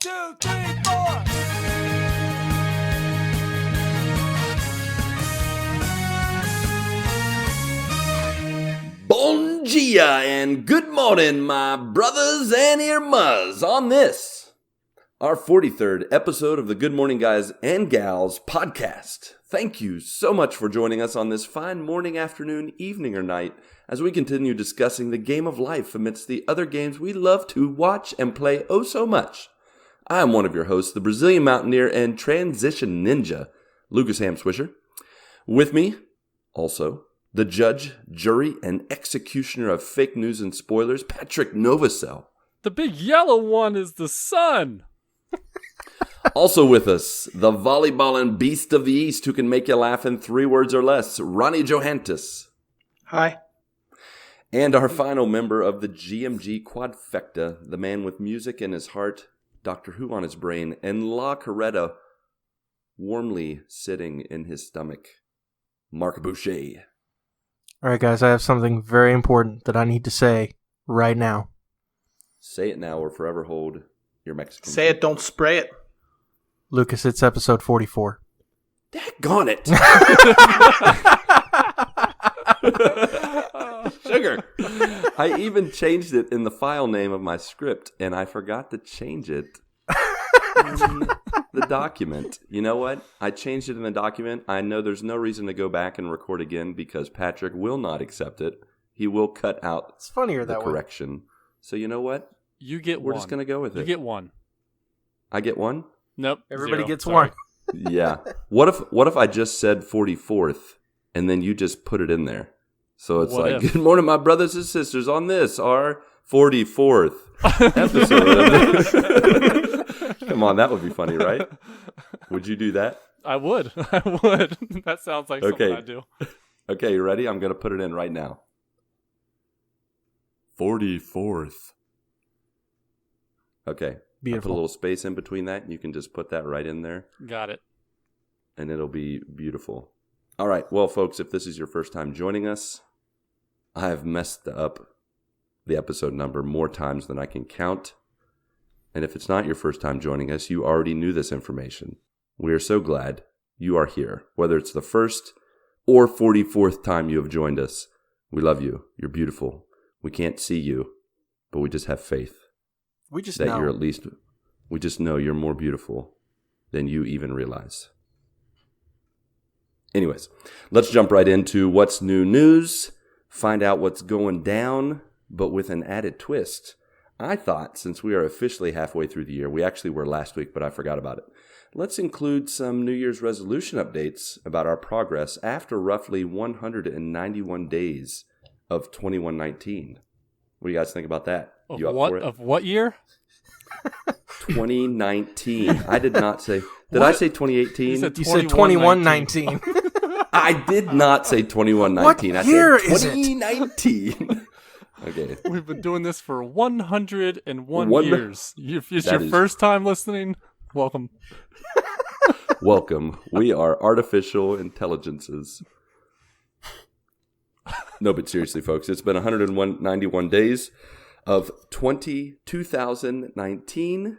2, 3, 4. Bon dia and good morning, my brothers and irmas, on this, our 43rd episode of the Good Morning Guys and Gals podcast. Thank you so much for joining us on this fine morning, afternoon, evening, or night as we continue discussing the game of life amidst the other games we love to watch and play oh so much. I am one of your hosts, the Brazilian Mountaineer and Transition Ninja, Lucas Ham Swisher. With me, also, the judge, jury, and executioner of fake news and spoilers, Patrick Novosel. The big yellow one is the sun. Also with us, the volleyballing beast of the East who can make you laugh in 3 words or less, Ronnie Johantges. Hi. And our final member of the GMG Quadfecta, the man with music in his heart, Doctor Who on his brain, and La Coretta warmly sitting in his stomach, Marc Boucher. All right, guys, I have something very important that I need to say right now. Say it now or forever hold your Mexican. Say it, don't spray it. Lucas, it's episode 44. Daggone it! Sugar! I even changed it in the file name of my script, and I forgot to change it in the document. You know what? I changed it in the document. I know there's no reason to go back and record again because Patrick will not accept it. He will cut out It's funnier the that way. correction. So you know what? You get We're one. just going to go with it. You get one. I get one? Nope. Everybody 0. gets Sorry. one. Yeah. What if I just said 44th and then you just put it in there? So it's What like, if? good morning, my brothers and sisters. On this, our 44th episode. Come on, that would be funny, right? Would you do that? I would. I would. That sounds like Okay. something I do. Okay, you ready? I'm going to put it in right now. 44th. Okay. I put a Beautiful. little space in between that, and you can just put that right in there, Got it. and it'll be beautiful. All right. Well, folks, if this is your first time joining us, I have messed up the episode number more times than I can count. And if it's not your first time joining us, you already knew this information. We are so glad you are here, whether it's the first or 44th time you have joined us. We love you. You're beautiful. We can't see you, but we just have faith We just that know. you're at least, we just know you're more beautiful than you even realize. Anyways, let's jump right into what's new news, find out what's going down, but with an added twist. I thought since we are officially halfway through the year, we actually were last week, but I forgot about it. Let's include some New Year's resolution updates about our progress after roughly 191 days of 2119. What do you guys think about that? Of You up what? for it? Of what year? 2019. I did not say. Did I say 2018? You said You said 2119. I did not say 2119. What I year said is it? 2019. Okay. We've been doing this for 101 One- years. If it's That your is- first time listening, welcome. Welcome. We are artificial intelligences. No, but seriously, folks, it's been 191 days of 2019.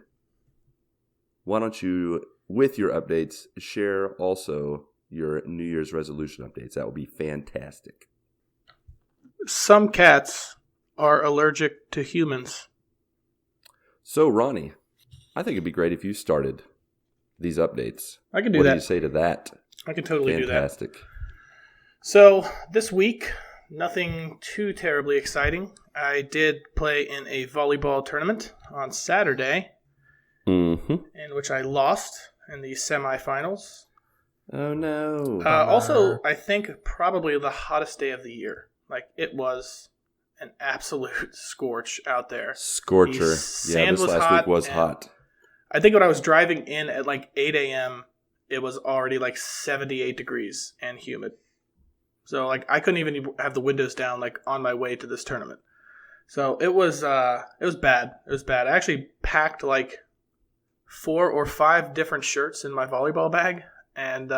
Why don't you, with your updates, share also your New Year's resolution updates? That would be fantastic. Some cats are allergic to humans. So, Ronnie, I think it'd be great if you started these updates. I can do What do that. you say to that? I can totally do that. Fantastic. So, this week, nothing too terribly exciting. I did play in a volleyball tournament on Saturday, Mm-hmm. in which I lost in the semifinals. Oh, no. Also, I think probably the hottest day of the year. Like, it was an absolute scorch out there. Scorcher. The Yeah, sand this was last hot, week was and hot. I think when I was driving in at like 8 a.m., it was already like 78 degrees and humid. So like I couldn't even have the windows down like on my way to this tournament. So it was bad. It was bad. I actually packed like 4 or 5 different shirts in my volleyball bag, and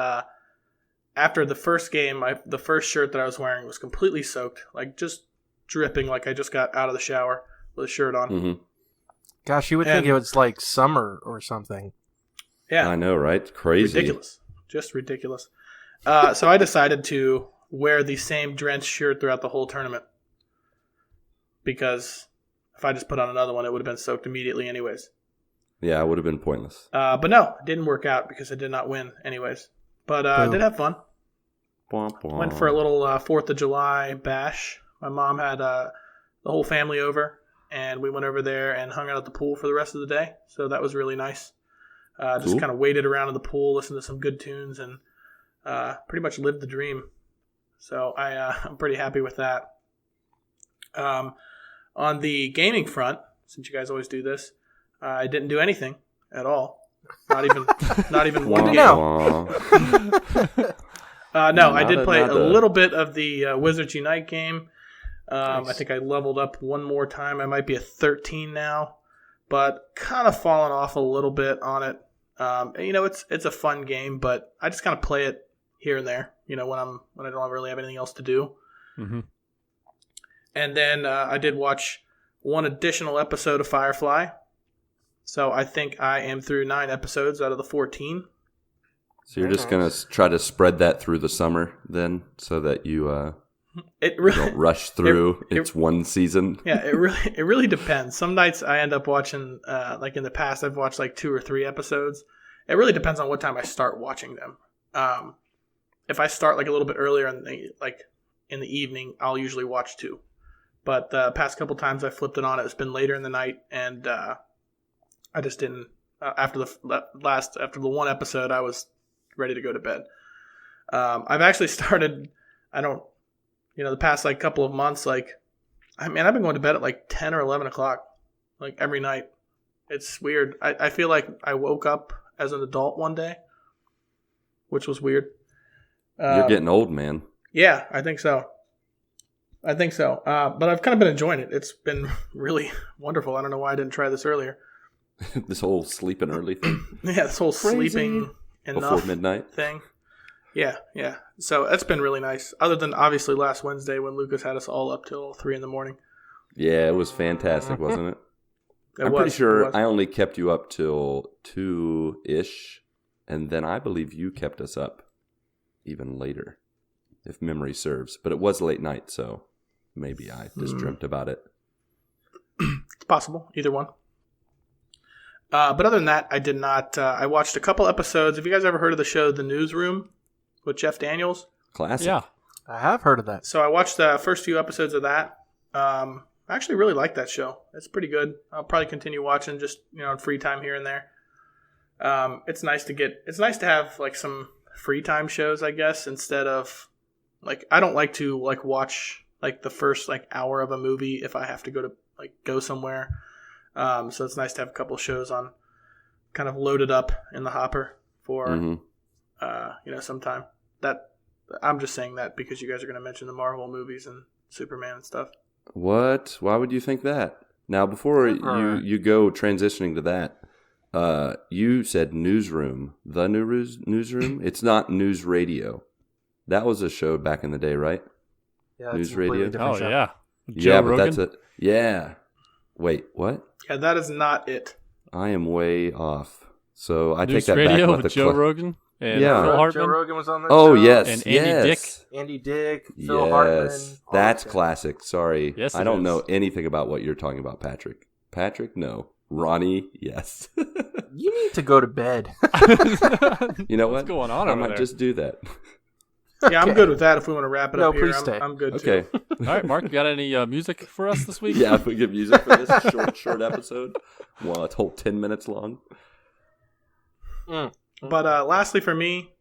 after the first game, the first shirt that I was wearing was completely soaked, like just dripping, like I just got out of the shower with a shirt on. Mm-hmm. Gosh, you would think it was like summer or something. Yeah, I know, right? Crazy. ridiculous, just ridiculous. So I decided to wear the same drenched shirt throughout the whole tournament because if I just put on another one, it would have been soaked immediately anyways. Yeah, it would have been pointless. But no, it didn't work out because I did not win anyways. But I did have fun. Went for a little 4th of July bash. My mom had the whole family over, and we went over there and hung out at the pool for the rest of the day. So that was really nice. Just kind of waited around in the pool, listened to some good tunes, and pretty much lived the dream. So I'm pretty happy with that. On the gaming front, since you guys always do this, I didn't do anything at all. Not even one game. No, I did play a little bit of the Wizards Unite game. Nice. I think I leveled up one more time. I might be at 13 now, but kind of fallen off a little bit on it. It's a fun game, but I just kind of play it here and there. When I don't really have anything else to do. Mm-hmm. And then I did watch one additional episode of Firefly. So I think I am through 9 episodes out of the 14. So you're just going to try to spread that through the summer then so that you don't rush through its one season? Yeah, it really depends. Some nights I end up watching, like in the past, I've watched like 2 or 3 episodes. It really depends on what time I start watching them. If I start like a little bit earlier in the evening, I'll usually watch 2. But the past couple times I flipped it on, it's been later in the night, and I just didn't. After the one episode, I was ready to go to bed. I've actually started. The past like couple of months, I've been going to bed at like 10 or 11 o'clock, like every night. It's weird. I feel like I woke up as an adult one day, which was weird. You're getting old, man. Yeah, I think so. But I've kind of been enjoying it. It's been really wonderful. I don't know why I didn't try this earlier. This whole sleeping early thing? Yeah, this whole Crazy. Sleeping enough Before midnight thing. Yeah. So that's been really nice. Other than obviously last Wednesday when Lucas had us all up till 3 a.m. Yeah, it was fantastic, wasn't it? I'm pretty sure I only kept you up till 2-ish, and then I believe you kept us up even later, if memory serves. But it was late night, so maybe I just dreamt about it. It's possible, either one. But other than that, I did not. I watched a couple episodes. Have you guys ever heard of the show The Newsroom with Jeff Daniels? Classic. Yeah. I have heard of that. So I watched the first few episodes of that. I actually really like that show. It's pretty good. I'll probably continue watching just in free time here and there. It's nice to have like some free time shows, I guess, instead of like I don't like to like watch like the first like hour of a movie if I have to go somewhere. So it's nice to have a couple shows on kind of loaded up in the hopper for sometime. That I'm just saying that because you guys are going to mention the Marvel movies and Superman and stuff. What? Why would you think that? Now, before you go transitioning to that, you said Newsroom. The Newsroom? It's not News Radio. That was a show back in the day, right? Yeah, News Radio? Oh, show. yeah. Yeah, but Rogan? that's it. Yeah. Wait, what? Yeah, that is not it. I am way off. So I News take that Radio back. with Joe Rogan and Yeah. Phil Hartman. Joe Rogan was on that Oh, show. yes. And Andy Dick. Andy Dick, Phil Hartman. all That's that. classic. Sorry. Yes, I it don't is. know anything about what you're talking about, Patrick. Patrick? No. Ronnie? Yes. You need to go to bed. You know what? What's going on I over might there? just do that. Yeah, I'm good with that if we want to wrap it No, up here. please stay. I'm good Okay. too. All right, Mark, you got any music for us this week? Yeah, if we get music for this short episode. Well, it's whole 10 minutes long. But lastly for me,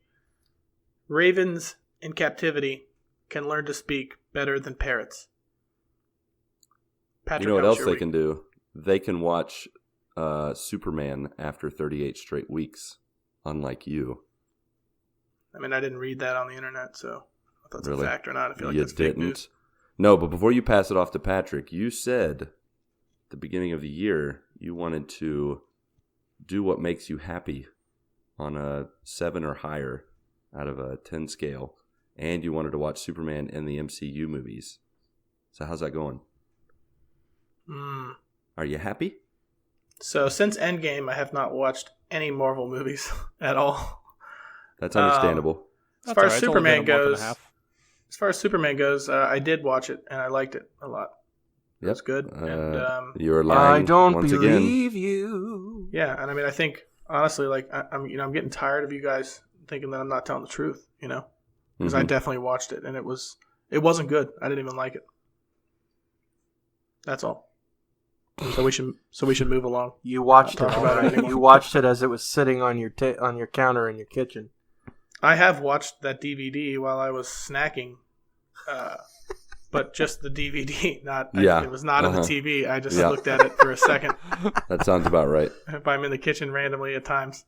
ravens in captivity can learn to speak better than parrots. Patrick, You know what how was else your they can do? They can watch Superman after 38 straight weeks, unlike you. I mean, I didn't read that on the internet, so if that's Really? a fact or not, I feel like You that's fake didn't? news. No, but before you pass it off to Patrick, you said at the beginning of the year you wanted to do what makes you happy on a 7 or higher out of a 10 scale, and you wanted to watch Superman and the MCU movies. So how's that going? Are you happy? So since Endgame, I have not watched any Marvel movies at all. That's understandable. As far as It's only been Superman a month and a goes, I did watch it and I liked it a lot. It was good. And You're lying. I don't once believe again. you. yeah, and I mean, I think honestly, like I'm getting tired of you guys thinking that I'm not telling the truth, because I definitely watched it and it wasn't good. I didn't even like it. That's all. So we should move along. You watched Not talk about it it. anymore. You watched it as it was sitting on your on your counter in your kitchen. I have watched that DVD while I was snacking, but just the DVD. It was not on the TV. I just looked at it for a second. That sounds about right. If I'm in the kitchen randomly at times.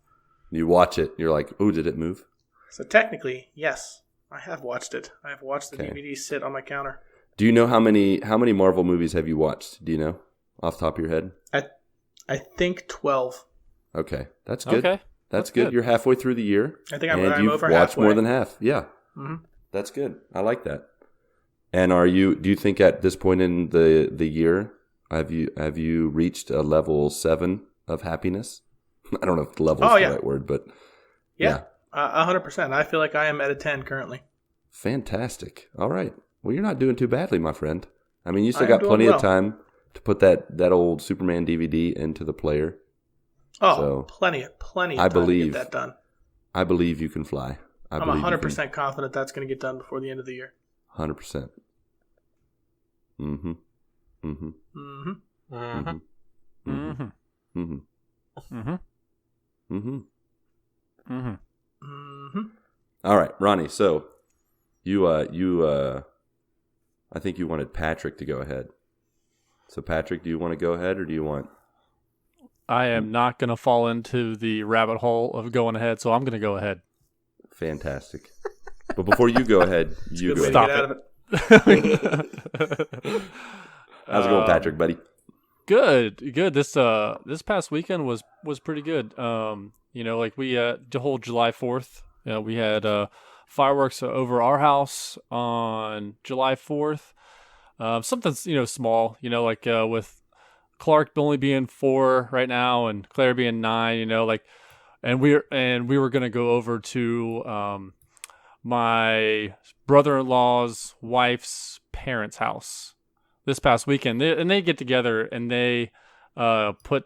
You watch it. You're like, "Ooh, did it move?" So technically, yes, I have watched it. I have watched the DVD sit on my counter. Do you know how many Marvel movies have you watched? Do you know off the top of your head? I think 12. Okay, that's good. Okay. That's good. You're halfway through the year. I think I'm you've over watched halfway. more than half. Yeah, That's good. I like that. And do you think at this point in the year have you reached a level 7 of happiness? I don't know if level is the right word, but yeah, 100%. I feel like I am at a 10 currently. Fantastic. All right. Well, you're not doing too badly, my friend. I mean, you still got plenty of time to put that old Superman DVD into the player. Oh, so plenty of time to get that done. I believe you can fly. I'm 100% confident that's going to get done before the end of the year. 100%. Mm-hmm. Mm-hmm. Mm-hmm. Mm-hmm. Mm-hmm. Mm-hmm. Mm-hmm. Mm-hmm. Mm-hmm. Mm-hmm. All right, Ronnie. So you I think you wanted Patrick to go ahead. So Patrick, do you want to go ahead or do you want? I am not going to fall into the rabbit hole of going ahead, so I'm going to go ahead. Fantastic. But before you go ahead, you go Stop ahead. it. How's it going, Patrick, buddy? Good. This past weekend was pretty good. Like we the whole July 4th, we had fireworks over our house on July 4th. Something small, with Clark only being 4 right now and Claire being 9, and we were gonna go over to my brother-in-law's wife's parents' house this past weekend. They get together and they put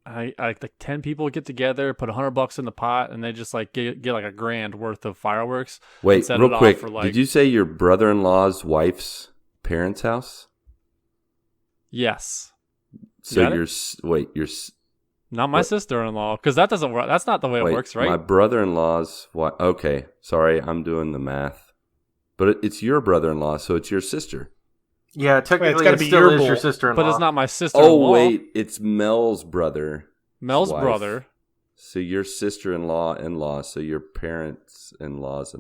like 10 people get together, put $100 in the pot, and they just like get like $1,000 worth of fireworks. Wait, real quick, did you say your brother-in-law's wife's parents' house? Yes. So you're not my sister-in-law, because that doesn't work. That's not the way it works, right? My brother-in-law's wife. Okay, sorry, I'm doing the math, but it's your brother-in-law, so it's your sister. Yeah, technically it's it still is your sister-in-law. But it's not my sister-in-law. Oh wait, it's Mel's brother. Mel's wife. brother. So your sister-in-law, so your parents-in-laws.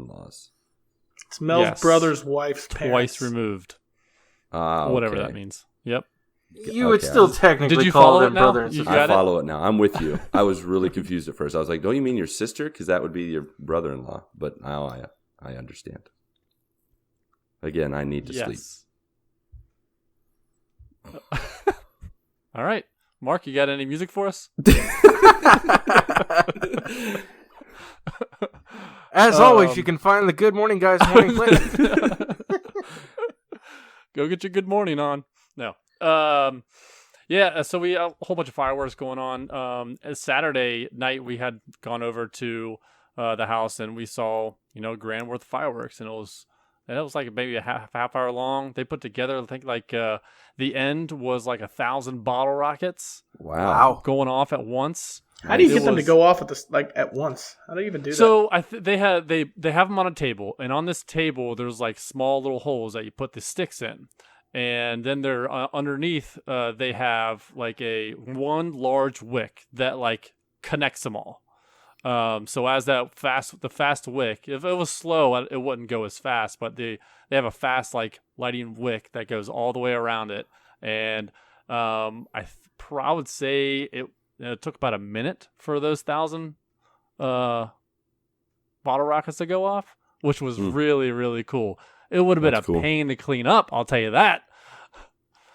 It's Mel's brother's wife's parents. Twice removed. Okay. Whatever that means. Yep. You would still technically Did you call follow them it now? brother and You sister. got I follow it now. I'm with you. I was really confused at first. I was like, don't you mean your sister? Because that would be your brother-in-law. But now I understand. Again, I need to sleep. All right. Mark, you got any music for us? As always, you can find the Good Morning Guys morning playlist. Go get your good morning on. No. So we a whole bunch of fireworks going on. Saturday night we had gone over to the house and we saw $1,000 worth of fireworks, and it was like maybe a half hour long. They put together, I think the end was like 1,000 bottle rockets. Wow. Going off at once. How do you get them to go off at once? How do you even do that? So they have them on a table, and on this table there's like small little holes that you put the sticks in. And then they're underneath. They have like one large wick that like connects them all. So as the fast wick, if it was slow, it wouldn't go as fast. But they have a fast like lighting wick that goes all the way around it. And I would say it took about a minute for those 1,000 bottle rockets to go off, which was really, really cool. It would have been pain to clean up, I'll tell you that.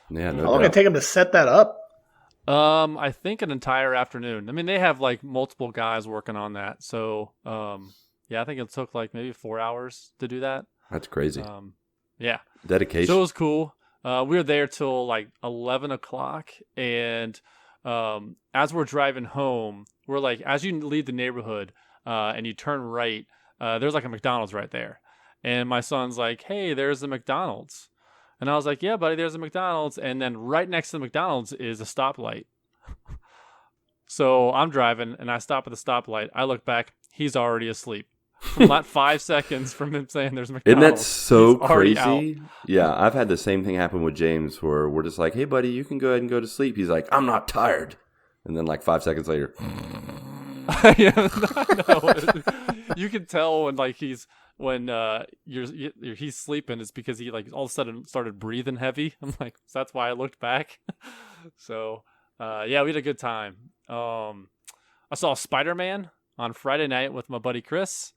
Yeah, no How long did it take them to set that up? I think an entire afternoon. I mean, they have like multiple guys working on that. So, yeah, I think it took like maybe 4 hours to do that. That's crazy. Yeah. Dedication. So it was cool. We were there till like 11 o'clock. And as we're driving home, we're like, as you leave the neighborhood and you turn right, there's like a McDonald's right there. And my son's like, hey, there's a McDonald's. And I was like, yeah, buddy, there's a McDonald's. And then right next to the McDonald's is a stoplight. So I'm driving and I stop at the stoplight. I look back. He's already asleep. Not 5 seconds from him saying there's a McDonald's. Isn't that so crazy? crazy? Yeah, I've had the same thing happen with James where we're just like, hey, buddy, you can go ahead and go to sleep. He's like, I'm not tired. And then like 5 seconds later. Yeah, no. You can tell when like he's sleeping. It's because he like all of a sudden started breathing heavy. I'm like, so that's why I looked back. So yeah, we had a good time. I saw Spider-Man on Friday night with my buddy Chris.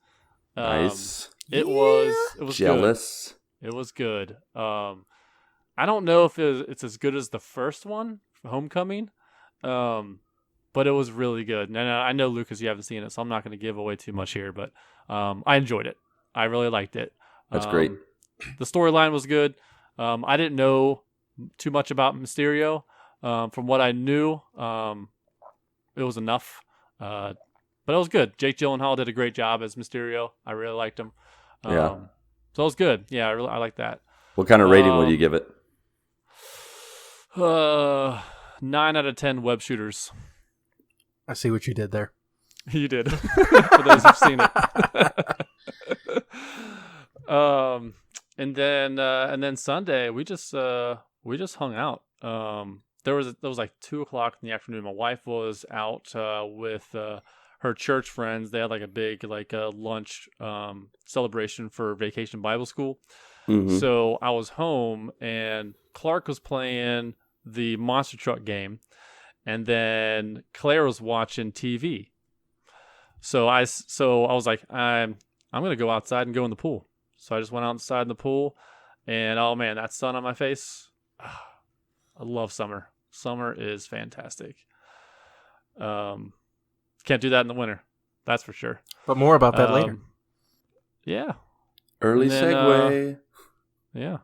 Nice. It was jealous. Good. It was good. I don't know if it's as good as the first one, Homecoming. But it was really good. And I know, Lucas, you haven't seen it, so I'm not going to give away too much here. But I enjoyed it. I really liked it. That's great. The storyline was good. I didn't know too much about Mysterio. From what I knew, it was enough. But it was good. Jake Gyllenhaal did a great job as Mysterio. I really liked him. Yeah. So it was good. Yeah, I like that. What kind of rating would you give it? 9 out of 10 web shooters. I see what you did there. You did. For those who've seen it. And then Sunday we just hung out. There was like 2 o'clock in the afternoon. My wife was out with her church friends. They had like a big lunch celebration for Vacation Bible School. Mm-hmm. So I was home and Clark was playing the Monster Truck game. And then Claire was watching TV. So I was like, I'm going to go outside and go in the pool. So I just went outside in the pool. And, oh, man, that sun on my face. I love summer. Summer is fantastic. Can't do that in the winter. That's for sure. But more about that later. Yeah. Early then, segue. Yeah.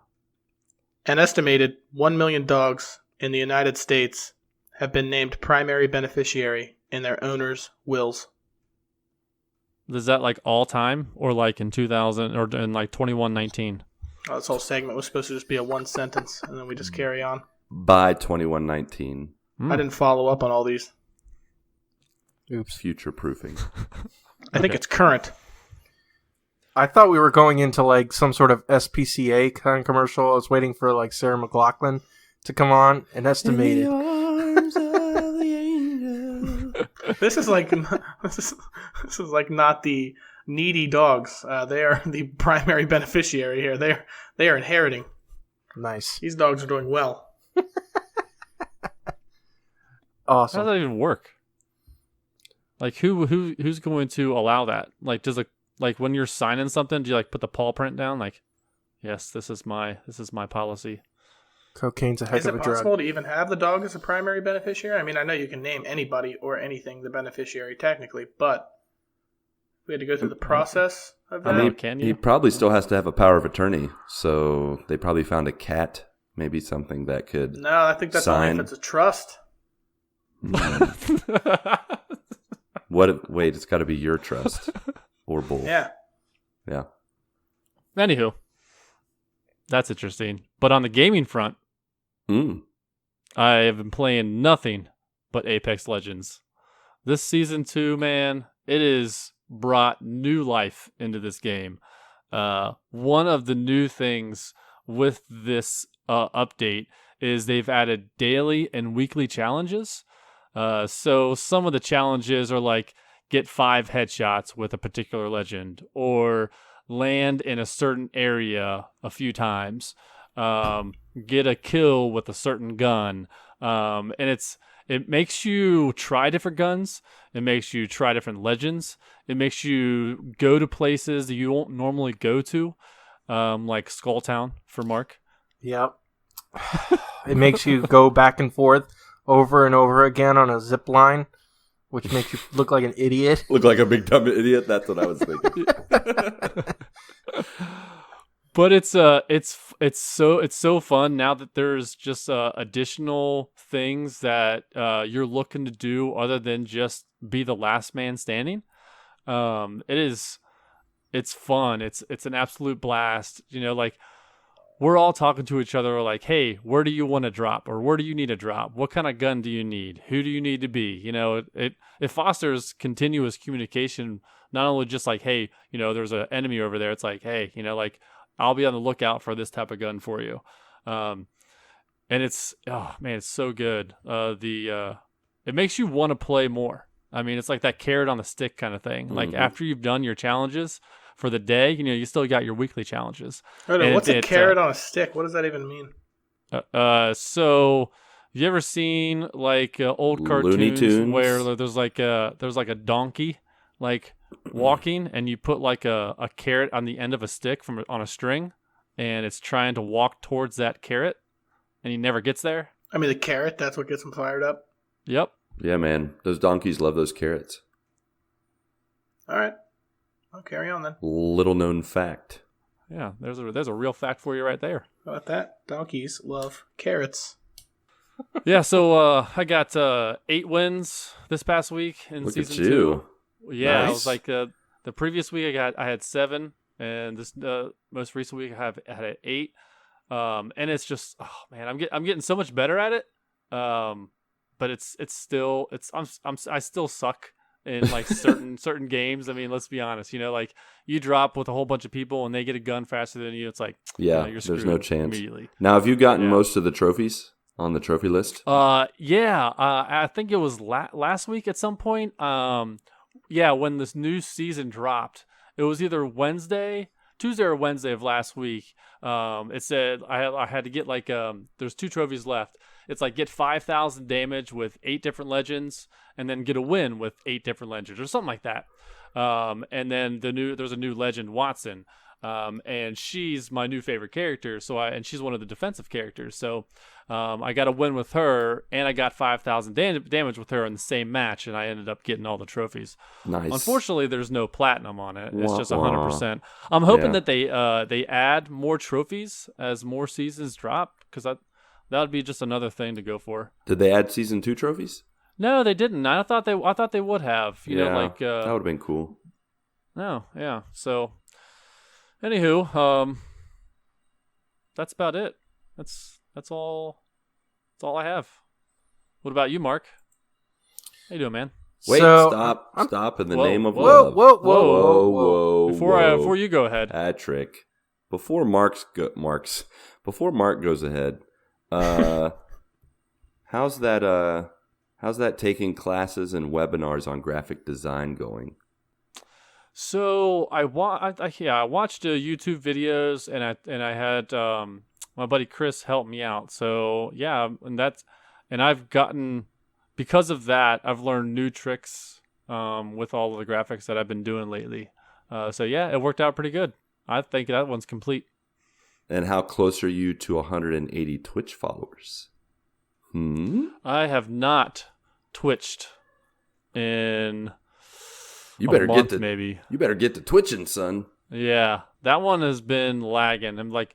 An estimated 1 million dogs in the United States have been named primary beneficiary in their owners' wills. Is that like all time or like in 2000 or in like 2119? Oh, this whole segment was supposed to just be a one sentence, and then we just carry on. By 2119. I didn't follow up on all these. Oops. Future proofing. I think it's current. I thought we were going into like some sort of SPCA kind of commercial. I was waiting for like Sarah McLachlan to come on and estimate it. This is like not the needy dogs. They are the primary beneficiary here. They are inheriting. Nice. These dogs are doing well. Awesome. How does that even work? Like who's going to allow that? Like like when you're signing something, do you like put the paw print down? Like, yes, this is my policy. Cocaine's a heck Is of it a drug. possible to even have the dog as a primary beneficiary? I mean, I know you can name anybody or anything the beneficiary technically, but we had to go through the process of that. I mean, can he you? probably still has to have a power of attorney. So they probably found a cat, maybe something that could No, I think that's sign. only if it's a trust. Wait, it's got to be your trust or both. Yeah. Yeah. Anywho, that's interesting. But on the gaming front, I have been playing nothing but Apex Legends. This season 2, man, it has brought new life into this game. One of the new things with this update is they've added daily and weekly challenges. So some of the challenges are like get 5 headshots with a particular legend or land in a certain area a few times. Get a kill with a certain gun. And it makes you try different guns. It makes you try different legends. It makes you go to places that you won't normally go to, like Skulltown for Mark. Yep. It makes you go back and forth over and over again on a zip line, which makes you look like an idiot. Look like a big dumb idiot. That's what I was thinking. But it's so fun now that there's just additional things that you're looking to do other than just be the last man standing. It's fun. It's an absolute blast. Like we're all talking to each other. We're like, hey, where do you want to drop, or where do you need to drop? What kind of gun do you need? Who do you need to be? It fosters continuous communication. Not only just like, hey, there's an enemy over there. It's like, hey, like, I'll be on the lookout for this type of gun for you. And it's so good. It makes you want to play more. I mean, it's like that carrot on the stick kind of thing. Mm-hmm. Like after you've done your challenges for the day, you still got your weekly challenges. What's a carrot on a stick? What does that even mean? So you ever seen like old cartoons where there's like a donkey like walking, and you put like a carrot on the end of a stick on a string, and it's trying to walk towards that carrot, and he never gets there. I mean, the carrot, that's what gets him fired up. Yep. Yeah, man. Those donkeys love those carrots. All right. I'll carry on then. Little known fact. Yeah, there's a real fact for you right there. How about that? Donkeys love carrots. Yeah, so I got 8 wins this past week in Look season at you. 2. Yeah, Nice. I was like the previous week I had 7, and this most recent week I had 8. And it's just, oh man, I'm getting so much better at it. But I still suck in like certain games. I mean, let's be honest. Like you drop with a whole bunch of people and they get a gun faster than you. It's like, yeah, you're screwed there's no chance. Immediately. Now, have you gotten most of the trophies on the trophy list? Yeah. I think it was last week at some point. Yeah, when this new season dropped, it was either Tuesday or Wednesday of last week. It said I had to get like there's 2 trophies left. It's like get 5,000 damage with 8 different legends, and then get a win with 8 different legends or something like that. And then there's a new legend, Watson, and she's my new favorite character. And she's one of the defensive characters. So I got a win with her, and I got 5,000 damage with her in the same match, and I ended up getting all the trophies. Nice. Unfortunately, there's no platinum on it. It's just 100%. I'm hoping that they add more trophies as more seasons drop, because that would be just another thing to go for. Did they add season 2 trophies? No, they didn't. I thought they would have. You know, like that would have been cool. No, yeah. So, anywho, that's about it. That's all. That's all I have. What about you, Mark? How you doing, man? Wait, stop! In the name of love. Whoa! Before you go ahead, Patrick. Before Mark goes ahead, how's that taking classes and webinars on graphic design going? So I watched YouTube videos, and I had my buddy Chris help me out. So yeah, and I've gotten, because of that, I've learned new tricks with all of the graphics that I've been doing lately. So yeah, it worked out pretty good. I think that one's complete. And how close are you to 180 Twitch followers? I have not Twitched in you better a month, get to maybe. You better get to twitching, son. Yeah, that one has been lagging. I'm like,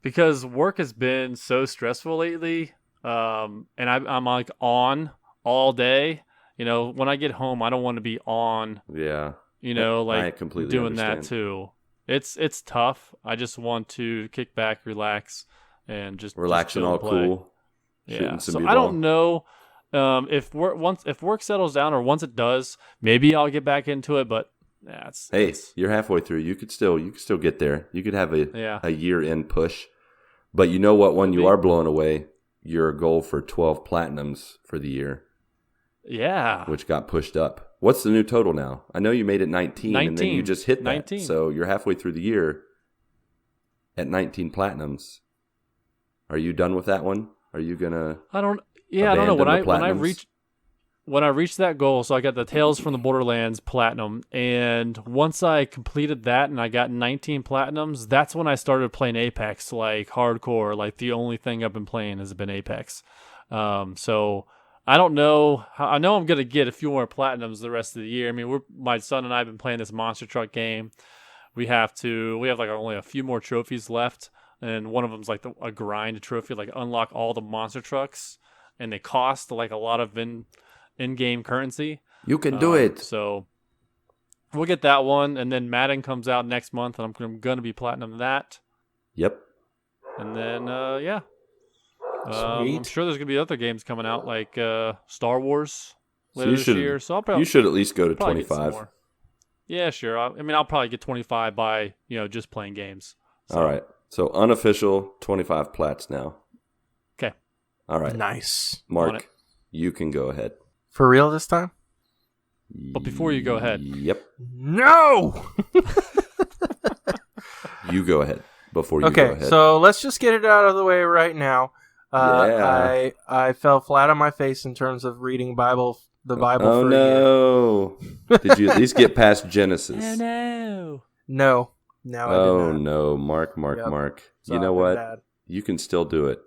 because work has been so stressful lately, and I'm like on all day. When I get home, I don't want to be on. Yeah. Like I completely doing understand. that too. It's tough. I just want to kick back, relax, and just relax and all cool. Yeah. So I don't know if work settles down, or once it does, maybe I'll get back into it. But you're halfway through. You could still get there. You could have a year-end push. But you know what one you are blowing away? Your goal for 12 platinums for the year. Yeah. Which got pushed up. What's the new total now? I know you made it 19, and then you just hit that. 19. So you're halfway through the year at 19 platinums. Are you done with that one? Are you gonna? I don't know. When I reached that goal, so I got the Tales from the Borderlands platinum, and once I completed that and I got 19 platinums, that's when I started playing Apex like hardcore. Like the only thing I've been playing has been Apex. So I don't know. I know I'm gonna get a few more platinums the rest of the year. I mean, my son and I have been playing this monster truck game. We have like only a few more trophies left, and one of them's like a grind trophy, like unlock all the monster trucks, and they cost like a lot of in-game currency. You can do it. So we'll get that one, and then Madden comes out next month, and I'm gonna be platinum that. Yep. And then yeah. Sweet. I'm sure there's gonna be other games coming out like Star Wars later you this should- year. So I'll probably You should at least go to probably get some 25. more. Yeah, sure. I mean, I'll probably get 25 by just playing games. So, All right. So unofficial 25 plats now. Okay. All right. Nice. On Mark, it. you can go ahead. For real this time? But before you go ahead, Yep. No! You go ahead before you go Okay, ahead. so let's just get it out of the way right now. Yeah. I fell flat on my face in terms of reading the Bible Oh for a year. no! Did you at least get past Genesis? no. No, I did Oh not. no, Mark. Yep. You know Sorry, what? Dad. You can still do it.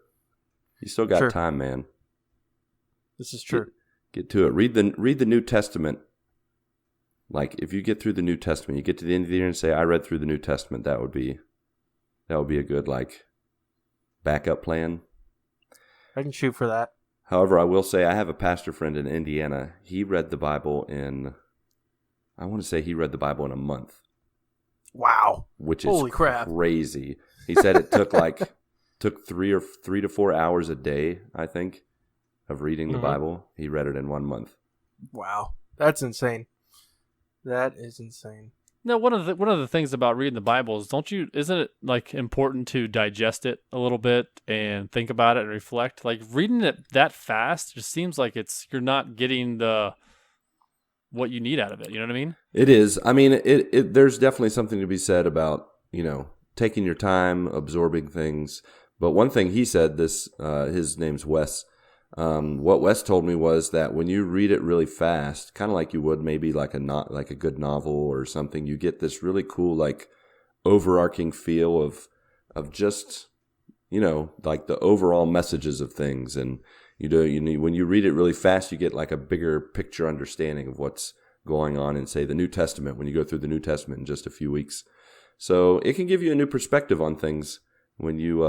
You still got Sure. time, man. This is true. Get to it. Read the New Testament. Like if you get through the New Testament, you get to the end of the year and say, "I read through the New Testament." That would be a good like backup plan. I can shoot for that. However, I will say I have a pastor friend in Indiana. He read the Bible I want to say he read the Bible in a month, Wow. which is Holy crap. crazy. He said it took took 3 to 4 hours a day, I think, of reading the Mhm. Bible. He read it in 1 month. Wow. That's insane. That is insane. No, one of the things about reading the Bible is isn't it like important to digest it a little bit and think about it and reflect? Like reading it that fast just seems like you're not getting what you need out of it. You know what I mean? It is. I mean, there's definitely something to be said about, taking your time, absorbing things. But one thing he said, his name's Wes. What Wes told me was that when you read it really fast, kind of like you would maybe like a good novel or something, you get this really cool like overarching feel of just like the overall messages of things. And when you read it really fast, you get like a bigger picture understanding of what's going on in, say, the New Testament, when you go through the New Testament in just a few weeks. So it can give you a new perspective on things when you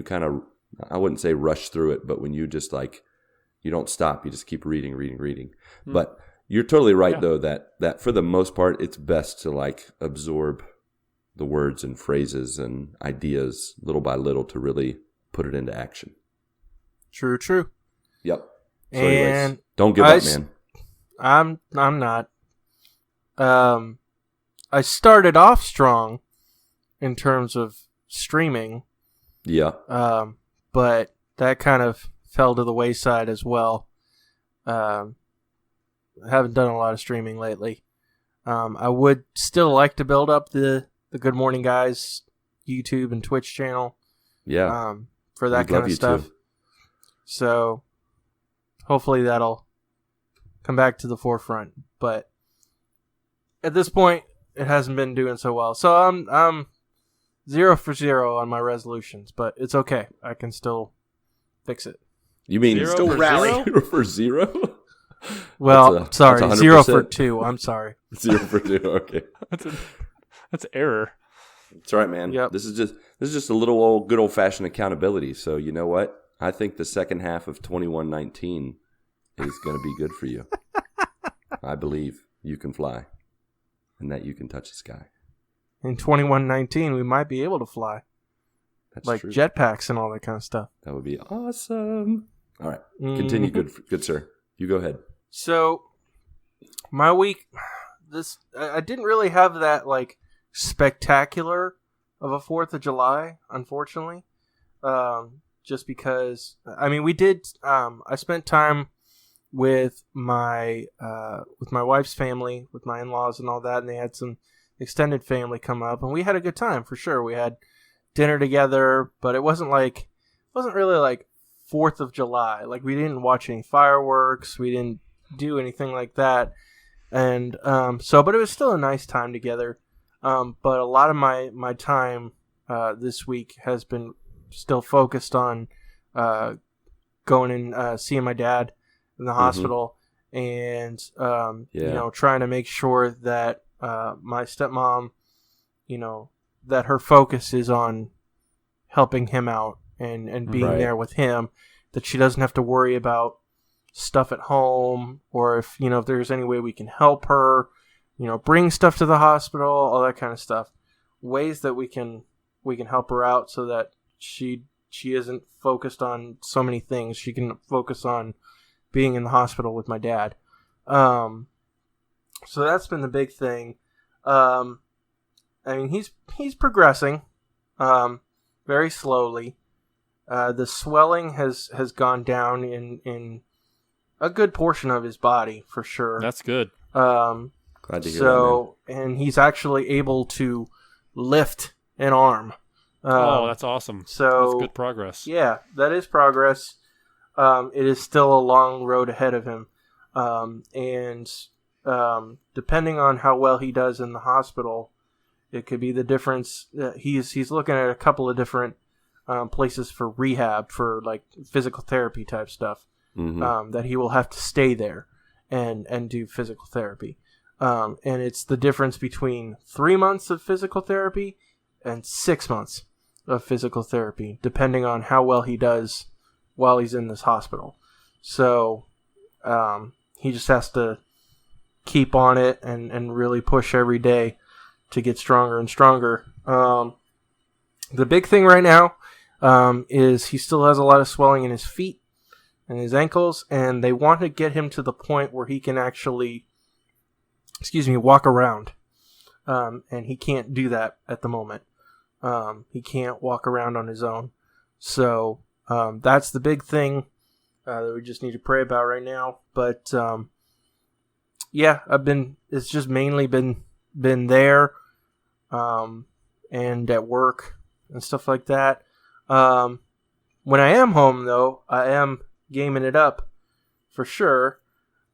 kind of, I wouldn't say rush through it, but when you just like, you don't stop, you just keep reading. But you're totally right, though, that for the most part, it's best to like absorb the words and phrases and ideas little by little to really put it into action. True. Yep. So And anyways, don't give up, man. I'm not. I started off strong in terms of streaming. Yeah. But that kind of fell to the wayside as well. I haven't done a lot of streaming lately. I would still like to build up the Good Morning Guys YouTube and Twitch channel. Yeah. For that We'd kind love of you stuff. to. So hopefully that'll come back to the forefront. But at this point, it hasn't been doing so well. So I'm 0 for 0 on my resolutions, but it's okay. I can still fix it. You mean Zero Still for rally. zero? 0 for 0? Well, That's sorry, 100%. 0 for 2. I'm sorry. 0 for 2. Okay. That's error. That's right, man. Yep. This is just a little good old fashioned accountability. So you know what? I think the second half of 2119 is going to be good for you. I believe you can fly, and that you can touch the sky. In 2119, we might be able to fly. That's Like true. jetpacks and all that kind of stuff. That would be awesome. All right, continue. Mhm. Good sir. You go ahead. So, my week, I didn't really have that like spectacular of a 4th of July, unfortunately. Just because, I mean, we did. I spent time with my wife's family, with my in-laws and all that, and they had some extended family come up, and we had a good time for sure. We had dinner together, but it wasn't really like 4th of July. Like, we didn't watch any fireworks, we didn't do anything like that, and but it was still a nice time together. But a lot of my time this week has been still focused on going and seeing my dad in the hospital, and trying to make sure that my stepmom, that her focus is on helping him out and being there with him, that she doesn't have to worry about stuff at home, or if there's any way we can help her, bring stuff to the hospital, all that kind of stuff. Ways that we can help her out so that she isn't focused on so many things. She can focus on being in the hospital with my dad. So that's been the big thing. He's progressing very slowly. The swelling has gone down in a good portion of his body, for sure. That's good. Glad to hear that, man. And he's actually able to lift an arm. That's awesome. So that's good progress. Yeah, that is progress. It is still a long road ahead of him. And depending on how well he does in the hospital, it could be the difference. He's looking at a couple of different places for rehab, for like physical therapy type stuff. That he will have to stay there and do physical therapy. And it's the difference between 3 months of physical therapy and 6 months of physical therapy, depending on how well he does while he's in this hospital. So he just has to keep on it and really push every day to get stronger and stronger. The big thing right now is he still has a lot of swelling in his feet and his ankles, and they want to get him to the point where he can actually walk around. And he can't do that at the moment. He can't walk around on his own. So that's the big thing that we just need to pray about right now. But it's just mainly been there and at work and stuff like that. When I am home, though, I am gaming it up for sure.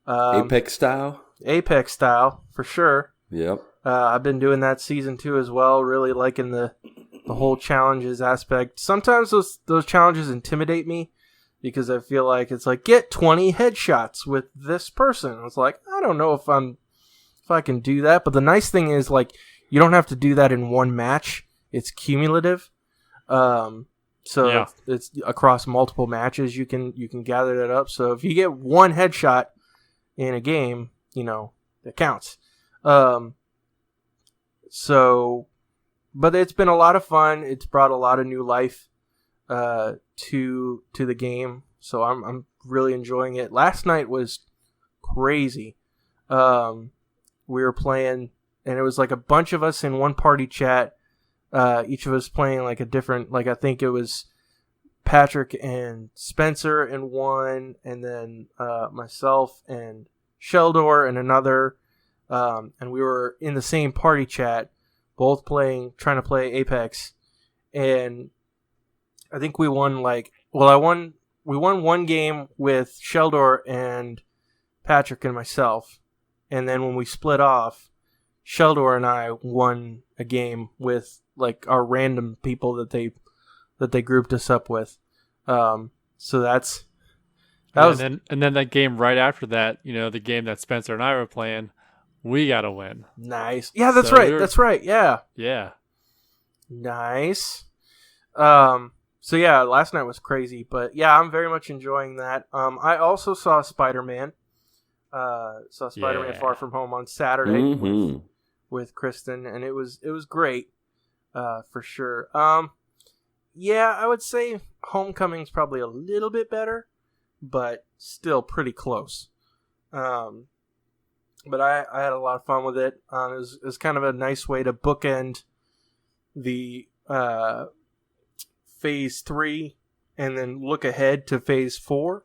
Apex style, for sure. Yep. I've been doing that season 2 as well. Really liking the whole challenges aspect. Sometimes those challenges intimidate me because I feel like it's like, get 20 headshots with this person. It's like, I don't know if I can do that. But the nice thing is, like, you don't have to do that in one match. It's cumulative. It's across multiple matches. You can gather that up. So if you get one headshot in a game, it counts. But it's been a lot of fun. It's brought a lot of new life to the game. So I'm really enjoying it. Last night was crazy. We were playing, and it was like a bunch of us in one party chat. Each of us playing like a different, like I think it was Patrick and Spencer in one, and then myself and Sheldor in another. And we were in the same party chat, both trying to play Apex. And I think we won we won one game with Sheldor and Patrick and myself. And then when we split off, Sheldor and I won a game with like our random people that they grouped us up with. So that was, and then that game right after that, the game that Spencer and I were playing, we got to win. Nice. Yeah, that's right. That's right. Yeah. Yeah. Nice. So yeah, last night was crazy, but yeah, I'm very much enjoying that. I also saw Spider-Man. Far From Home on Saturday with Kristen, and it was great, for sure. Yeah, I would say Homecoming's probably a little bit better, but still pretty close. But I had a lot of fun with it. It was kind of a nice way to bookend the Phase 3 and then look ahead to Phase 4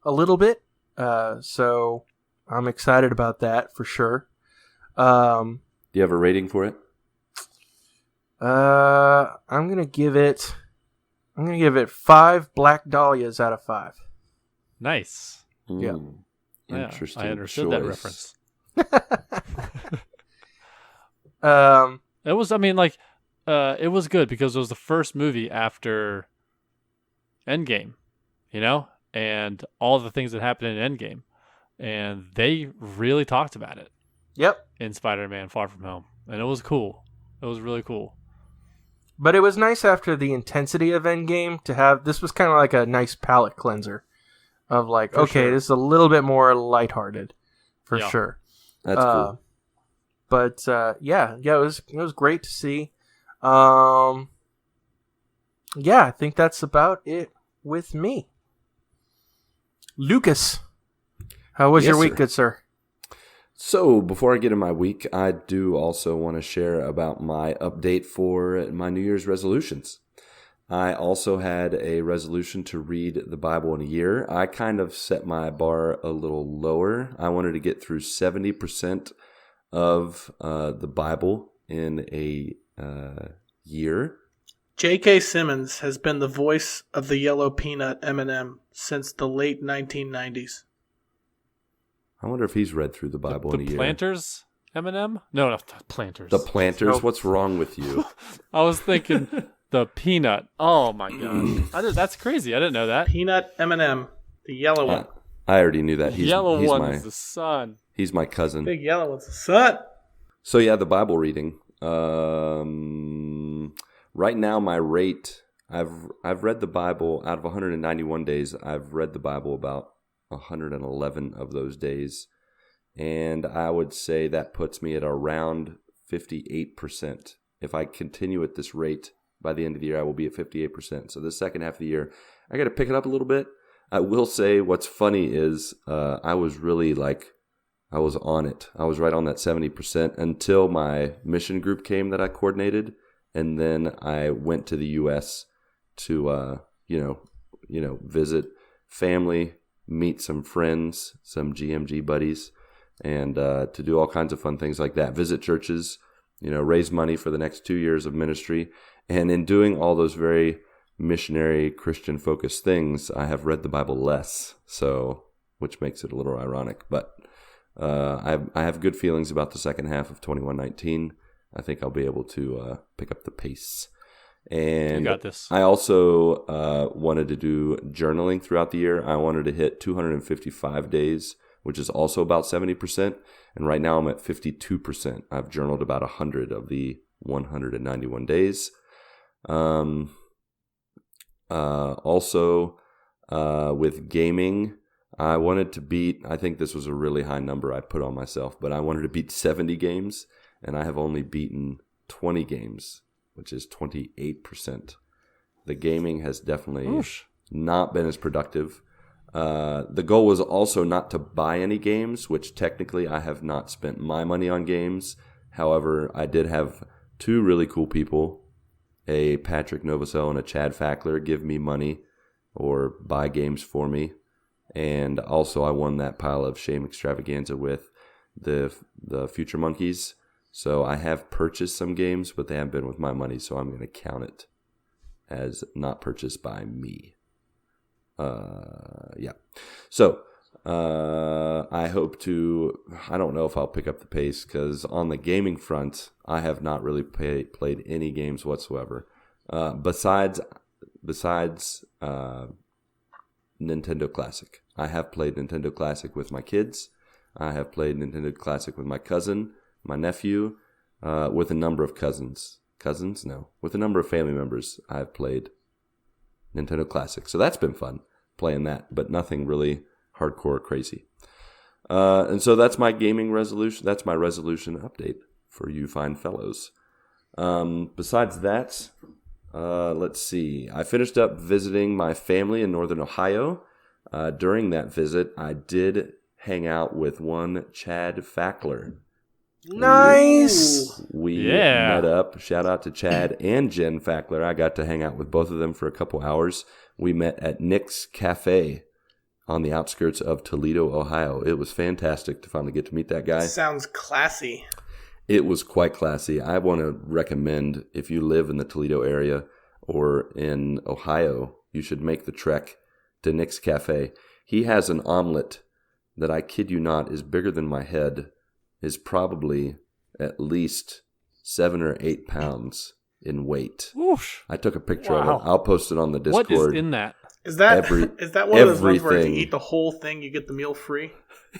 a little bit. So I'm excited about that for sure. Do you have a rating for it? I'm gonna give it 5 Black Dahlias out of 5. Nice. Yeah. Interesting. I understood that reference. It was good because it was the first movie after Endgame, and all the things that happened in Endgame. And they really talked about it Yep. in Spider-Man Far From Home. And it was cool. It was really cool. But it was nice after the intensity of Endgame to have, this was kind of like a nice palate cleanser of like, For okay, sure. this is a little bit more lighthearted for Yeah. sure. That's cool. But yeah, it was great to see. Yeah, I think that's about it with me. Lucas, how was Yes, your week, sir. good sir? So, before I get in my week, I do also want to share about my update for my New Year's resolutions. I also had a resolution to read the Bible in a year. I kind of set my bar a little lower. I wanted to get through 70% of the Bible in a year. J.K. Simmons has been the voice of the yellow peanut M&M since the late 1990s. I wonder if he's read through the Bible in a The year. Planters M&M? No, not the Planters. The Planters? Nope. What's wrong with you? I was thinking the peanut. Oh my god, that's crazy. I didn't know that. Peanut M&M, the yellow one. I already knew that. The yellow he's one my, is the sun. he's my cousin. Big yellow one's the sun. So yeah, the Bible reading. Right now, my rate. I've read the Bible out of 191 days. I've read the Bible about 111 of those days, and I would say that puts me at around 58%. If I continue at this rate, by the end of the year, I will be at 58%. So the second half of the year, I got to pick it up a little bit. I will say what's funny is I was really I was on it. I was right on that 70% until my mission group came that I coordinated, and then I went to the U.S. to visit family, meet some friends, some GMG buddies, and to do all kinds of fun things like that. Visit churches, raise money for the next 2 years of ministry. And in doing all those very missionary Christian focused things, I have read the Bible less, which makes it a little ironic. But I have good feelings about the second half of 2119. I think I'll be able to pick up the pace. And You got this. I also wanted to do journaling throughout the year. I wanted to hit 255 days, which is also about 70%. And right now I'm at 52%. I've journaled about 100 of the 191 days. Also, with gaming, I wanted to beat, I think this was a really high number I put on myself, but I wanted to beat 70 games, and I have only beaten 20 games, which is 28%. The gaming has definitely not been as productive. The goal was also not to buy any games, which technically I have not spent my money on games. However, I did have two really cool people, a Patrick Novosel and a Chad Fackler, give me money or buy games for me. And also I won that pile of shame extravaganza with the Future Monkeys. So I have purchased some games, but they haven't been with my money, so I'm going to count it as not purchased by me. Yeah. So I hope to, I don't know if I'll pick up the pace, because on the gaming front, I have not really played any games whatsoever. Besides Nintendo Classic. I have played Nintendo Classic with my kids. I have played Nintendo Classic with my cousin, my nephew, with a number of cousins. Cousins? No. With a number of family members, I've played Nintendo Classic. So that's been fun, playing that, but nothing really hardcore crazy. And so that's my gaming resolution. That's my resolution update for you fine fellows. Besides that, let's see. I finished up visiting my family in Northern Ohio. During that visit, I did hang out with one Chad Fackler. Nice. We met up. Shout out to Chad and Jen Fackler. I got to hang out with both of them for a couple hours. We met at Nick's Cafe on the outskirts of Toledo, Ohio. It was fantastic to finally get to meet that guy. Sounds classy. It was quite classy. I want to recommend, if you live in the Toledo area or in Ohio, you should make the trek to Nick's Cafe. He has an omelet that, I kid you not, is bigger than my head, is probably at least 7 or 8 pounds in weight. Whoosh. I took a picture of it. I'll post it on the Discord. What is in that? Is that one of those ones where if you everything. eat the whole thing, you get the meal free?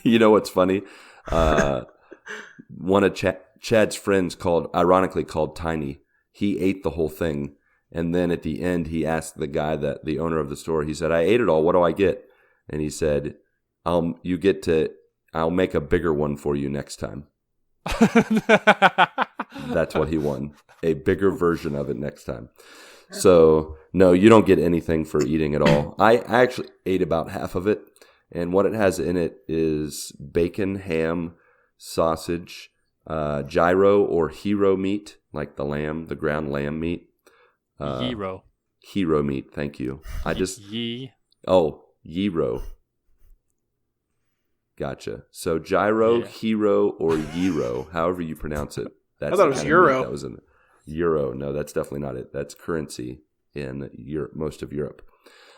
You know what's funny? One of Chad's friends ironically called Tiny. He ate the whole thing, and then at the end, he asked the guy the owner of the store. He said, "I ate it all. What do I get?" And he said, I'll make a bigger one for you next time." That's what he won. A bigger version of it next time. So, no, you don't get anything for eating at all. I actually ate about half of it, and what it has in it is bacon, ham, sausage, gyro or hero meat, like the ground lamb meat. Hero meat, thank you. Gyro. Gotcha. So gyro, hero, or gyro, however you pronounce it. I thought it was euro. That was in euro. No, that's definitely not it. That's currency in Europe, most of Europe.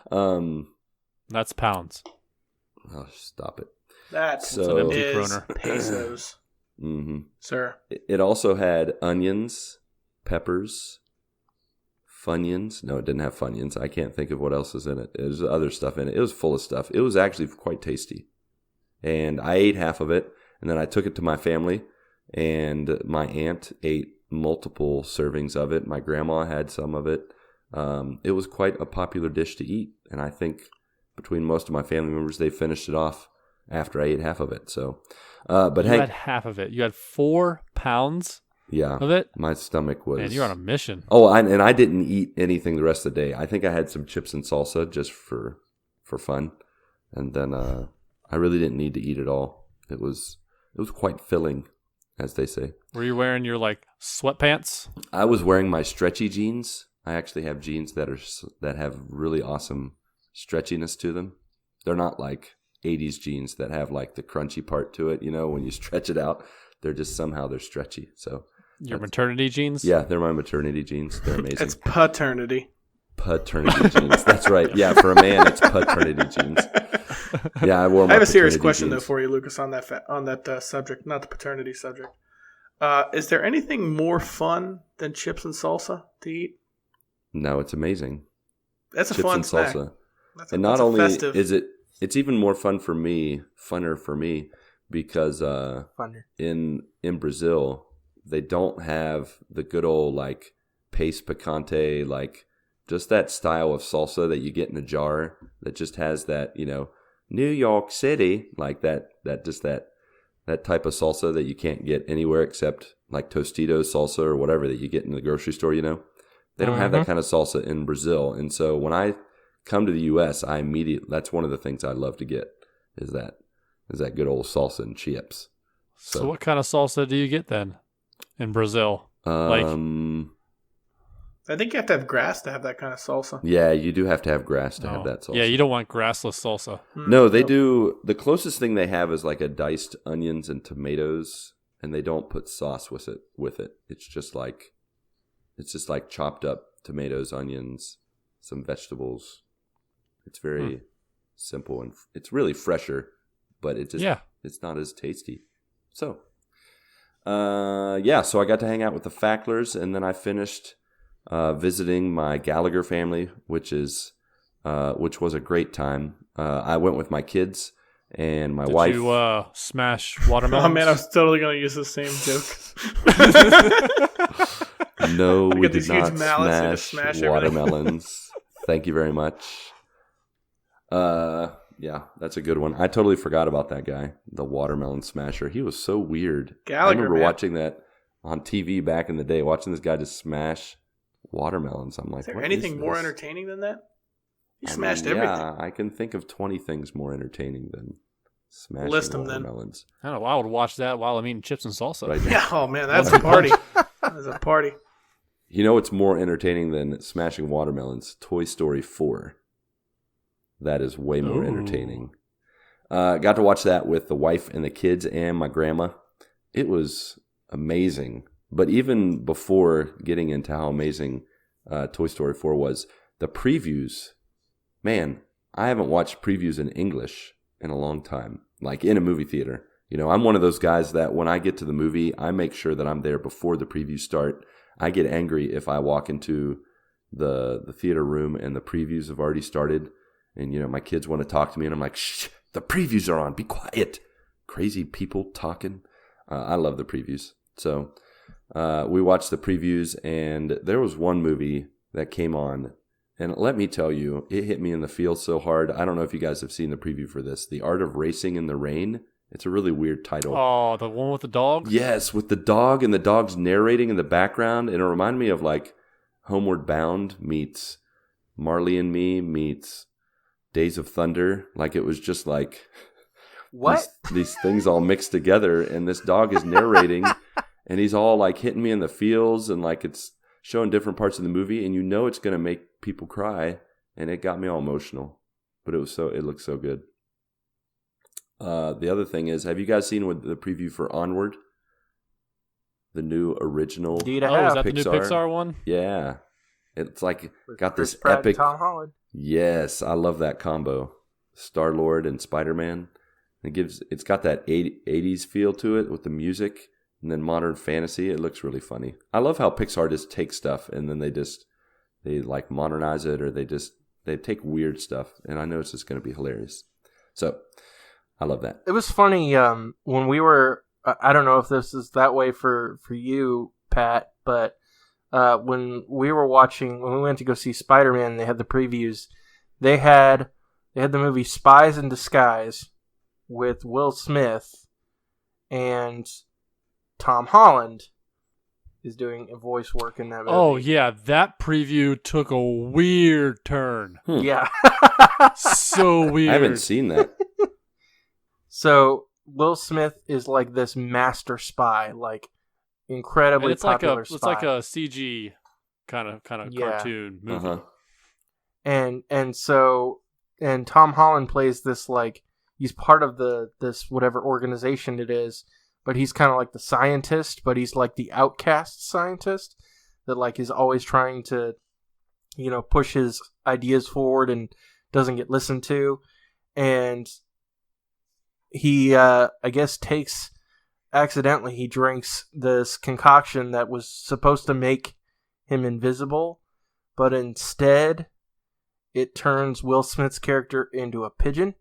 That's pounds. Oh, stop it. That's an empty is kroner. pesos, sir. It also had onions, peppers, Funyuns. No, it didn't have Funyuns. I can't think of what else is in it. There's other stuff in it. It was full of stuff. It was actually quite tasty. And I ate half of it, and then I took it to my family, and my aunt ate multiple servings of it. My grandma had some of it. It was quite a popular dish to eat, and I think between most of my family members, they finished it off after I ate half of it. So, but you had half of it. You had 4 pounds of it? My stomach was... Man, you're on a mission. Oh, and I didn't eat anything the rest of the day. I think I had some chips and salsa just for fun, and then... I really didn't need to eat it all. It was quite filling, as they say. Were you wearing your sweatpants? I was wearing my stretchy jeans. I actually have jeans that have really awesome stretchiness to them. They're not like 80s jeans that have the crunchy part to it, when you stretch it out. They're just they're stretchy. So your maternity jeans? Yeah, they're my maternity jeans. They're amazing. It's paternity. Paternity jeans. That's right. Yeah, for a man, it's paternity jeans. Yeah, I have a serious question though for you, Lucas, on that subject, not the paternity subject. Is there anything more fun than chips and salsa to eat? No, it's amazing. That's chips a fun and snack. Salsa. And not only festive. is it's even more funner for me because in Brazil they don't have the good old paste picante, just that style of salsa that you get in a jar that just has that, New York City, that type of salsa that you can't get anywhere except Tostitos salsa or whatever that you get in the grocery store, They don't have that kind of salsa in Brazil. And so when I come to the U.S., that's one of the things I love to get is that good old salsa and chips. So what kind of salsa do you get then in Brazil? I think you have to have grass to have that kind of salsa. Yeah, you do have to have grass to have that salsa. Yeah, you don't want grassless salsa. No, they do. The closest thing they have is a diced onions and tomatoes, and they don't put sauce with it. It's just chopped up tomatoes, onions, some vegetables. It's very simple, and it's really fresher, but it's not as tasty. So, so I got to hang out with the Facklers, and then I finished visiting my Gallagher family, which was a great time. I went with my kids and my wife. Did you smash watermelons? Oh man, I was totally going to use the same joke. No, we did not smash watermelons. Thank you very much. Yeah, that's a good one. I totally forgot about that guy, the watermelon smasher. He was so weird. Gallagher, I remember watching that on TV back in the day, watching this guy just smash watermelons. I'm like, is there anything more entertaining than that? He smashed everything. Yeah, I can think of 20 things more entertaining than smashing watermelons. I don't know. I would watch that while I'm eating chips and salsa. Right. Yeah, oh man, that's a party. That's a party. You know what's more entertaining than smashing watermelons? Toy Story 4. That is way more entertaining. Got to watch that with the wife and the kids and my grandma. It was amazing. But even before getting into how amazing Toy Story 4 was, the previews, man, I haven't watched previews in English in a long time, in a movie theater. I'm one of those guys that when I get to the movie, I make sure that I'm there before the previews start. I get angry if I walk into the theater room and the previews have already started. And, my kids want to talk to me, and I'm like, shh, the previews are on. Be quiet. Crazy people talking. I love the previews. So we watched the previews, and there was one movie that came on. And let me tell you, it hit me in the feels so hard. I don't know if you guys have seen the preview for this. The Art of Racing in the Rain. It's a really weird title. Oh, the one with the dog? Yes, with the dog, and the dog's narrating in the background. And it reminded me of like Homeward Bound meets Marley and Me meets Days of Thunder. Like it was just like What? These things all mixed together. And this dog is narrating, and he's all like hitting me in the feels, and like it's showing different parts of the movie, and it's going to make people cry, and it got me all emotional. But it looked so good. The other thing is, have you guys seen the preview for Onward? The new original Indeed, Oh, is that the new Pixar one? Yeah. It's like got Chris this Pratt epic and Tom Holland. Yes, I love that combo. Star-Lord and Spider-Man. It's got that 80s feel to it with the music. And then modern fantasy, it looks really funny. I love how Pixar just takes stuff and then they like modernize it, or they take weird stuff, and I know it's just going to be hilarious. So I love that. It was funny when we were. I don't know if this is that way for you, Pat, but when we went to go see Spider-Man, they had the previews. They had the movie Spies in Disguise with Will Smith, and Tom Holland is doing a voice work in that movie. Oh, yeah. That preview took a weird turn. Yeah. So weird. I haven't seen that. So Will Smith is like this master spy, like incredibly popular spy. It's like a CG kind of cartoon movie. Uh-huh. And Tom Holland plays this, like, he's part of this whatever organization it is, but he's kind of like the scientist, but he's like the outcast scientist that like is always trying to, push his ideas forward and doesn't get listened to. And he, I guess, accidentally he drinks this concoction that was supposed to make him invisible, but instead it turns Will Smith's character into a pigeon.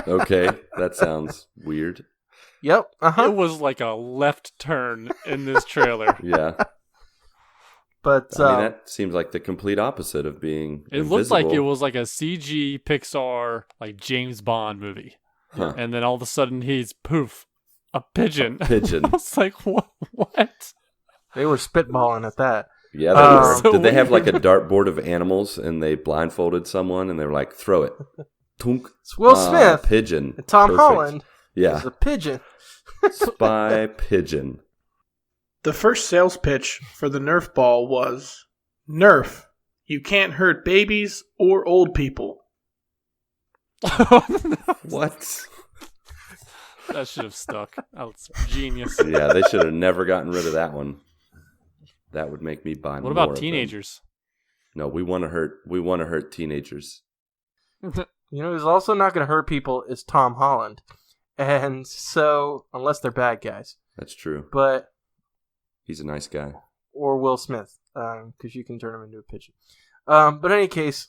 Okay, that sounds weird. Yep. Uh-huh. It was like a left turn in this trailer. Yeah. But that seems like the complete opposite of being It looked like it was like a CG Pixar, like James Bond movie. Huh. And then all of a sudden he's poof, a pigeon. Pigeon. I was like, what? they were spitballing at that. Yeah, they were. So Did they have like weird. a dartboard of animals, and they blindfolded someone, and they were like, throw it. Tunk. It's Will Smith. Pigeon. And Tom Perfect. Holland Yeah. is a pigeon. Spy pigeon. The first sales pitch for the Nerf ball was, Nerf, you can't hurt babies or old people. What? That should have stuck. That's genius. Yeah, they should have never gotten rid of that one. That would make me buy more. What about of them. teenagers? No, we want to hurt teenagers. Who's also not going to hurt people is Tom Holland. And so, unless they're bad guys. That's true. But He's a nice guy. or Will Smith, because you can turn him into a pigeon. But in any case,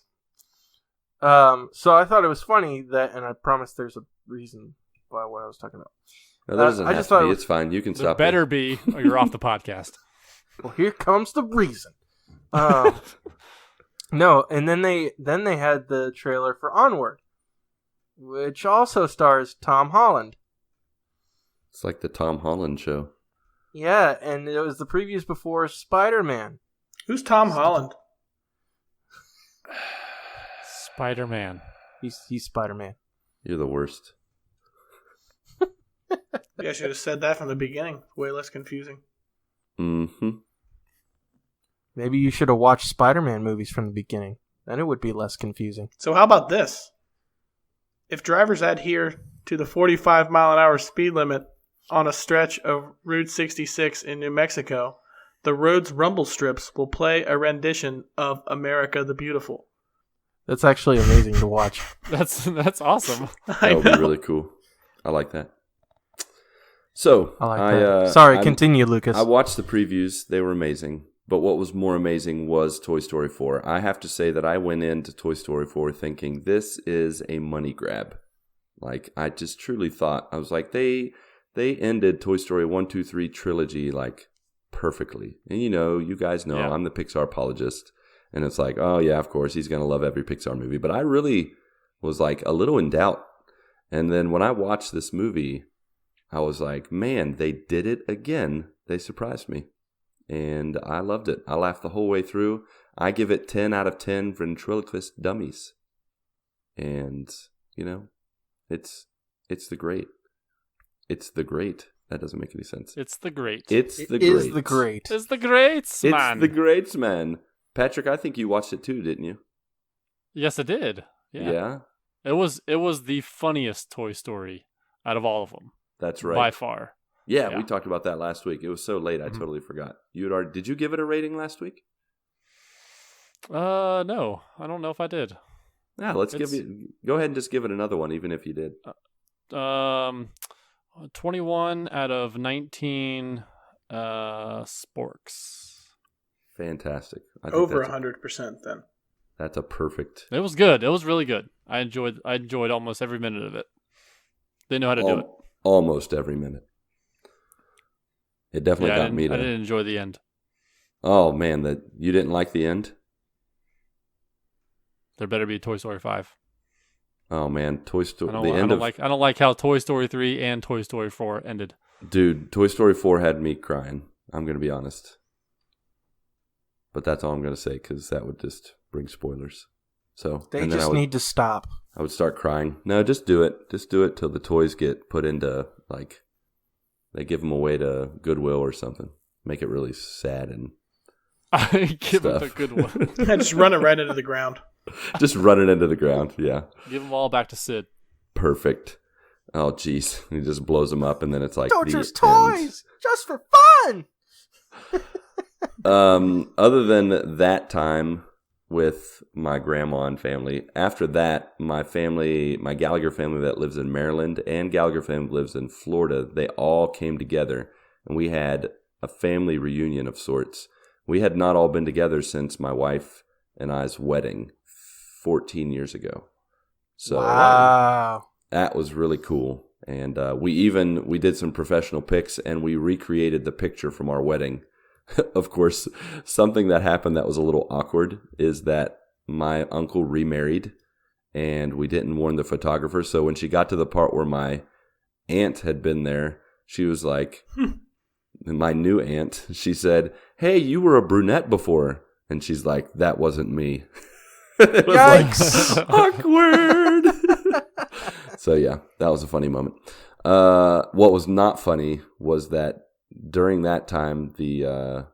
so I thought it was funny that, and I promise there's a reason why what I was talking about. No, that doesn't I have just to thought be. it It's fine. You can There stop. better be, or you're off the podcast. Well, here comes the reason. No, and then they had the trailer for Onward, which also stars Tom Holland. It's like the Tom Holland show. Yeah, and it was the previews before Spider-Man. Who's Tom Holland? Spider-Man. He's Spider-Man. You're the worst. Yeah, I should have said that from the beginning. Way less confusing. Mm-hmm. Maybe you should have watched Spider-Man movies from the beginning. Then it would be less confusing. So how about this? If drivers adhere to the 45-mile-an-hour speed limit on a stretch of Route 66 in New Mexico, the road's rumble strips will play a rendition of America the Beautiful. That's actually amazing to watch. That's awesome. That would be really cool. I like that. So I like that. Sorry, I continue, Lucas. watched the previews. They were amazing. But what was more amazing was Toy Story 4. I have to say that I went into Toy Story 4 thinking this is a money grab. Like, I just truly thought, I was like, they ended Toy Story 1, 2, 3 trilogy, like, perfectly. And you guys know, I'm the Pixar apologist. And it's like, oh yeah, of course, he's going to love every Pixar movie. But I really was like a little in doubt. And then when I watched this movie, I was like, man, they did it again. They surprised me. And I loved it. I laughed the whole way through. I give it 10 out of 10 ventriloquist dummies. And, it's the great. It's the great. That doesn't make any sense. It's the great. It's the great. Is the great. It's the greats, man. It's the greats, man. Patrick, I think you watched it too, didn't you? Yes, I did. Yeah. It was the funniest Toy Story out of all of them. That's right. By far. Yeah, we talked about that last week. It was so late, I totally forgot. Did you give it a rating last week? No. I don't know if I did. Yeah, go ahead and just give it another one, even if you did. 21 out of 19 sporks. Fantastic. Over 100% then. That's a perfect. It was good. It was really good. I enjoyed almost every minute of it. They know how to do it. Almost every minute. It definitely got me. I didn't enjoy the end. Oh man, you didn't like the end? There better be Toy Story 5. Oh man, Toy Story. I don't like how Toy Story 3 and Toy Story 4 ended. Dude, Toy Story 4 had me crying. I'm gonna be honest. But that's all I'm going to say because that would just bring spoilers. So they just need to stop. I would start crying. No, just do it. Just do it till the toys get put into, like, they give them away to Goodwill or something. Make it really sad and give them to Goodwill. Just run it right into the ground. Just run it into the ground, yeah. Give them all back to Sid. Perfect. Oh, jeez. He just blows them up and then it's like, don't just toys! End. Just for fun! Other than that time with my grandma and family, after that, my Gallagher family that lives in Maryland and Gallagher family lives in Florida, they all came together and we had a family reunion of sorts. We had not all been together since my wife and I's wedding 14 years ago. So wow. That was really cool. And we did some professional pics and we recreated the picture from our wedding. Of course, something that happened that was a little awkward is that my uncle remarried and we didn't warn the photographer. So when she got to the part where my aunt had been there, she was like, my new aunt, she said, "Hey, you were a brunette before." And she's like, "That wasn't me." It was Yikes. like, awkward. So yeah, that was a funny moment. What was not funny was that during that time, the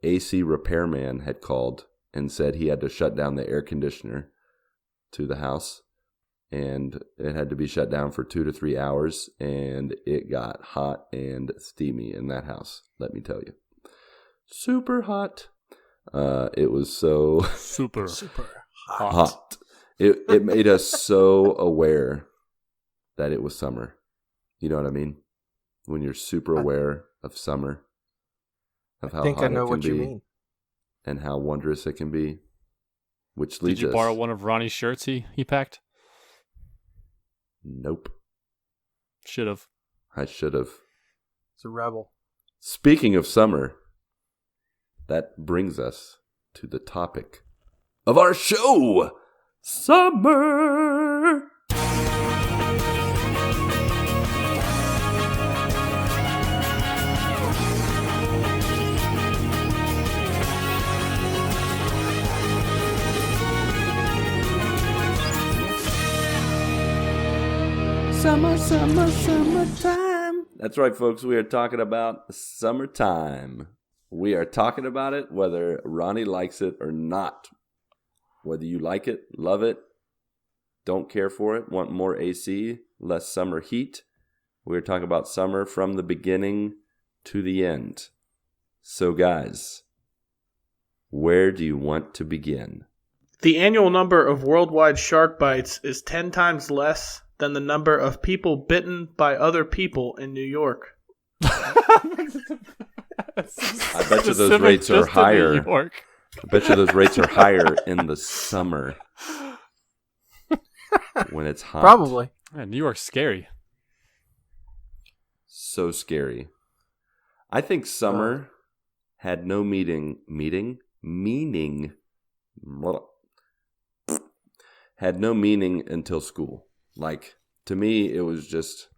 AC repairman had called and said he had to shut down the air conditioner to the house, and it had to be shut down for 2 to 3 hours, and it got hot and steamy in that house. Let me tell you, super hot. It was so super hot. It made us so aware that it was summer. You know what I mean? When you're super aware of summer, of how hot I know it can what be, you mean, and how wondrous it can be. Which leads us. Did you borrow one of Ronnie's shirts he packed? Nope. Should have. I should have. It's a rebel. Speaking of summer, that brings us to the topic of our show, summer. Summertime. That's right, folks. We are talking about summertime. We are talking about it whether Ronnie likes it or not. Whether you like it, love it, don't care for it, want more AC, less summer heat. We're talking about summer from the beginning to the end. So, guys, where do you want to begin? The annual number of worldwide shark bites is 10 times less than the number of people bitten by other people in New York. I bet you those rates are higher. I bet you those rates are higher in the summer when it's hot. Probably. Man, New York's scary. So scary. I think summer had no meaning. Had no meaning until school. Like, to me, it was just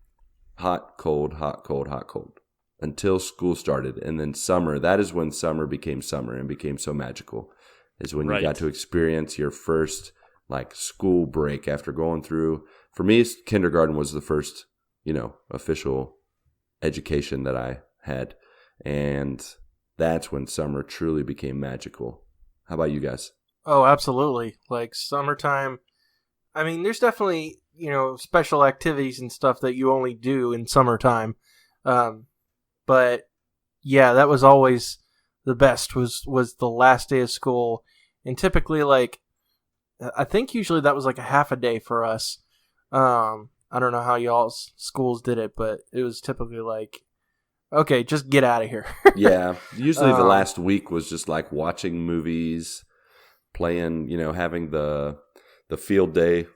hot, cold, hot, cold, hot, cold. Until school started. And then summer, that is when summer became summer and became so magical. Is when you got to experience your first, like, school break after going through. For me, kindergarten was the first, official education that I had. And that's when summer truly became magical. How about you guys? Oh, absolutely. Like, summertime. I mean, there's definitely, special activities and stuff that you only do in summertime. But yeah, that was always the best was the last day of school. And typically, like, I think usually that was like a half a day for us. I don't know how y'all's schools did it, but it was typically like, okay, just get out of here. Yeah. Usually the last week was just like watching movies, playing, having the field day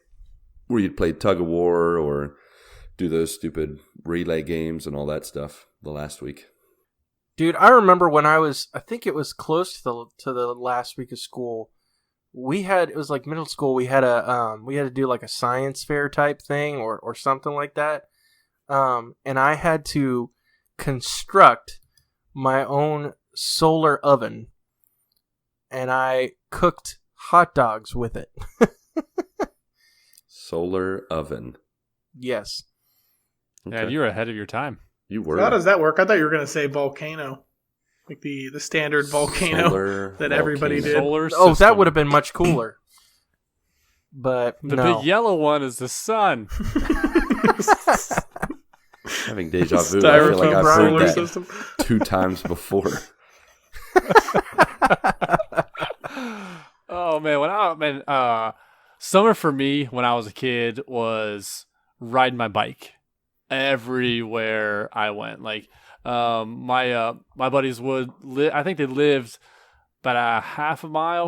where you'd play tug of war or do those stupid relay games and all that stuff the last week. Dude, I remember when I think it was close to the last week of school. It was like middle school. We had to do like a science fair type thing or something like that. And I had to construct my own solar oven, and I cooked hot dogs with it. Solar oven. Yes. Okay. Yeah, you were ahead of your time. You were. So how does that work? I thought you were going to say volcano. Like the standard volcano that everybody did. Solar Oh, that system. would have been much cooler. But The no. big yellow one is the sun. Having deja vu. I feel like I've heard that system. 2 times before. Oh man, summer for me when I was a kid was riding my bike everywhere I went. Like, my buddies would I think they lived about a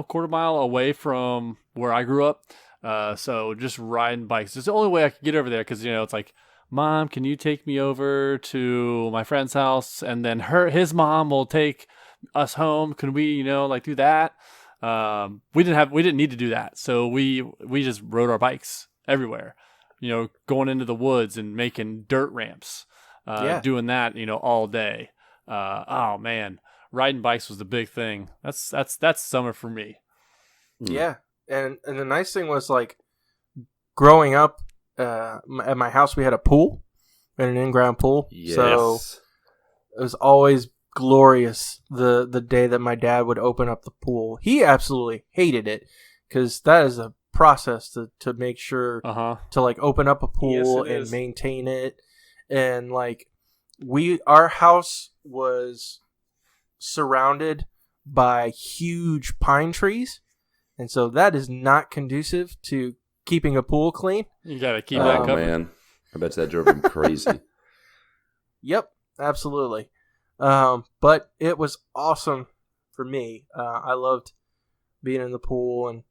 quarter mile away from where I grew up. So just riding bikes. It's the only way I could get over there because, it's like, Mom, can you take me over to my friend's house? And then his mom will take us home. Can we, do that? We didn't need to do that. So we just rode our bikes everywhere, going into the woods and making dirt ramps, doing that, all day. Oh man, riding bikes was the big thing. That's summer for me. Yeah. And the nice thing was, like, growing up, at my house, we had a pool, an in-ground pool. Yes. So it was always glorious the day that my dad would open up the pool. He absolutely hated it because that is a process to make sure to, like, open up a pool and maintain it. And, like, our house was surrounded by huge pine trees. And so that is not conducive to keeping a pool clean. You got to keep that covered. Oh, man. I bet that drove him crazy. Yep, absolutely. But it was awesome for me. I loved being in the pool and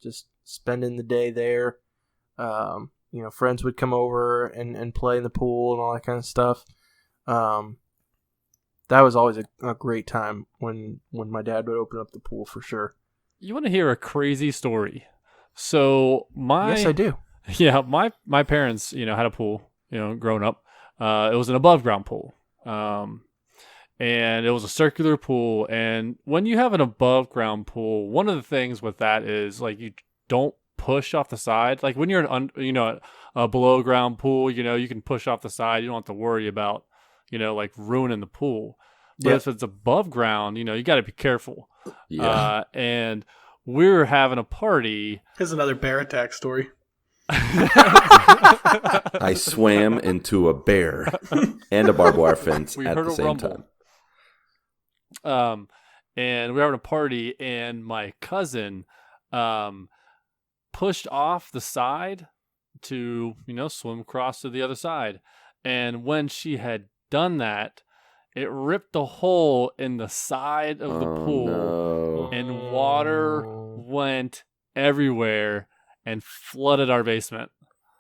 just spending the day there. Friends would come over and play in the pool and all that kind of stuff. That was always a great time when my dad would open up the pool, for sure. You want to hear a crazy story? So Yes, I do. Yeah, my parents, had a pool, growing up. It was an above ground pool. And it was a circular pool. And when you have an above ground pool, one of the things with that is, like, you don't push off the side. Like when you're a below ground pool, you can push off the side. You don't have to worry about, like ruining the pool. But if it's above ground, you got to be careful. Yeah. And we were having a party. Here's another bear attack story. I swam into a bear and a barbed wire fence at the same time. And we were having a party, and my cousin pushed off the side to, swim across to the other side. And when she had done that, it ripped the hole in the side of the pool, no. and water went everywhere and flooded our basement.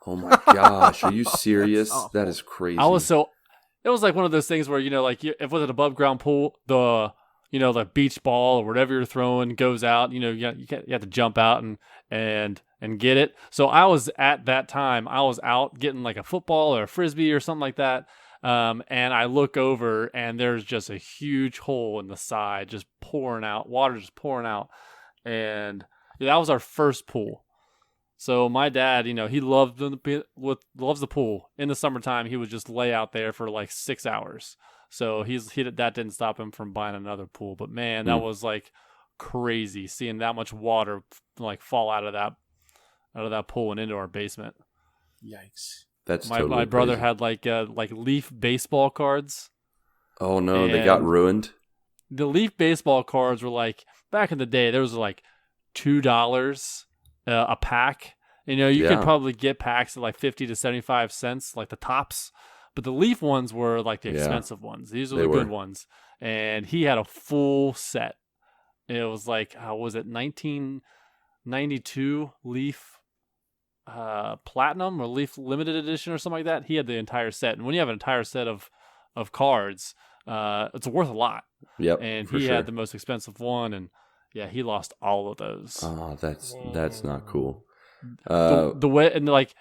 Oh my gosh, are you serious? That is crazy. It was like one of those things where, like if it was an above ground pool, the beach ball or whatever you're throwing goes out, you have to jump out and get it. So I was at that time, I was out getting like a football or a Frisbee or something like that. And I look over and there's just a huge hole in the side, just pouring out, water just pouring out. And that was our first pool. So my dad, he loves the pool. In the summertime, he would just lay out there for like 6 hours. So that didn't stop him from buying another pool. But man, that was like crazy seeing that much water like fall out of that pool and into our basement. Yikes! That's my brother had like Leaf baseball cards. Oh no, they got ruined. The Leaf baseball cards were like back in the day. There was like $2 a pack. You could probably get packs at like 50 to 75 cents, like the tops. But the Leaf ones were like the expensive ones. These are the good ones. And he had a full set. It was like, was it 1992 Leaf Platinum or Leaf Limited Edition or something like that? He had the entire set. And when you have an entire set of cards, it's worth a lot. Yep. And he had the most expensive one. And yeah, he lost all of those. Oh, that's not cool. The way, and like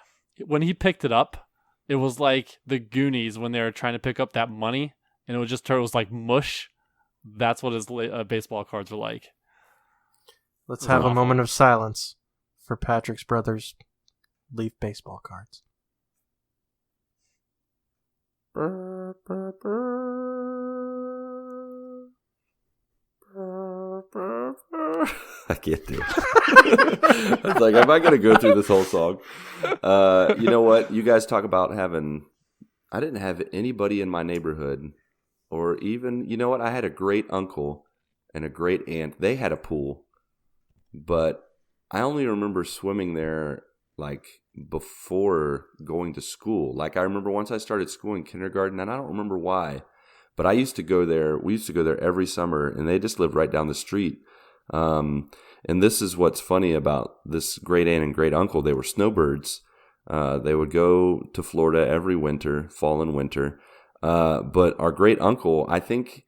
when he picked it up, it was like the Goonies when they were trying to pick up that money, and it was like mush. That's what his baseball cards were like. Let's have a moment of silence for Patrick's brother's Leaf baseball cards. I can't do it. I was like, am I going to go through this whole song? You know what? You guys talk about I didn't have anybody in my neighborhood, or even, you know what? I had a great uncle and a great aunt. They had a pool, but I only remember swimming there like before going to school. Like I remember once I started school in kindergarten, and I don't remember why, but I used to go there. We used to go there every summer, and they just lived right down the street. And this is what's funny about this great aunt and great uncle. They were snowbirds. They would go to Florida every winter, fall and winter. But our great uncle, I think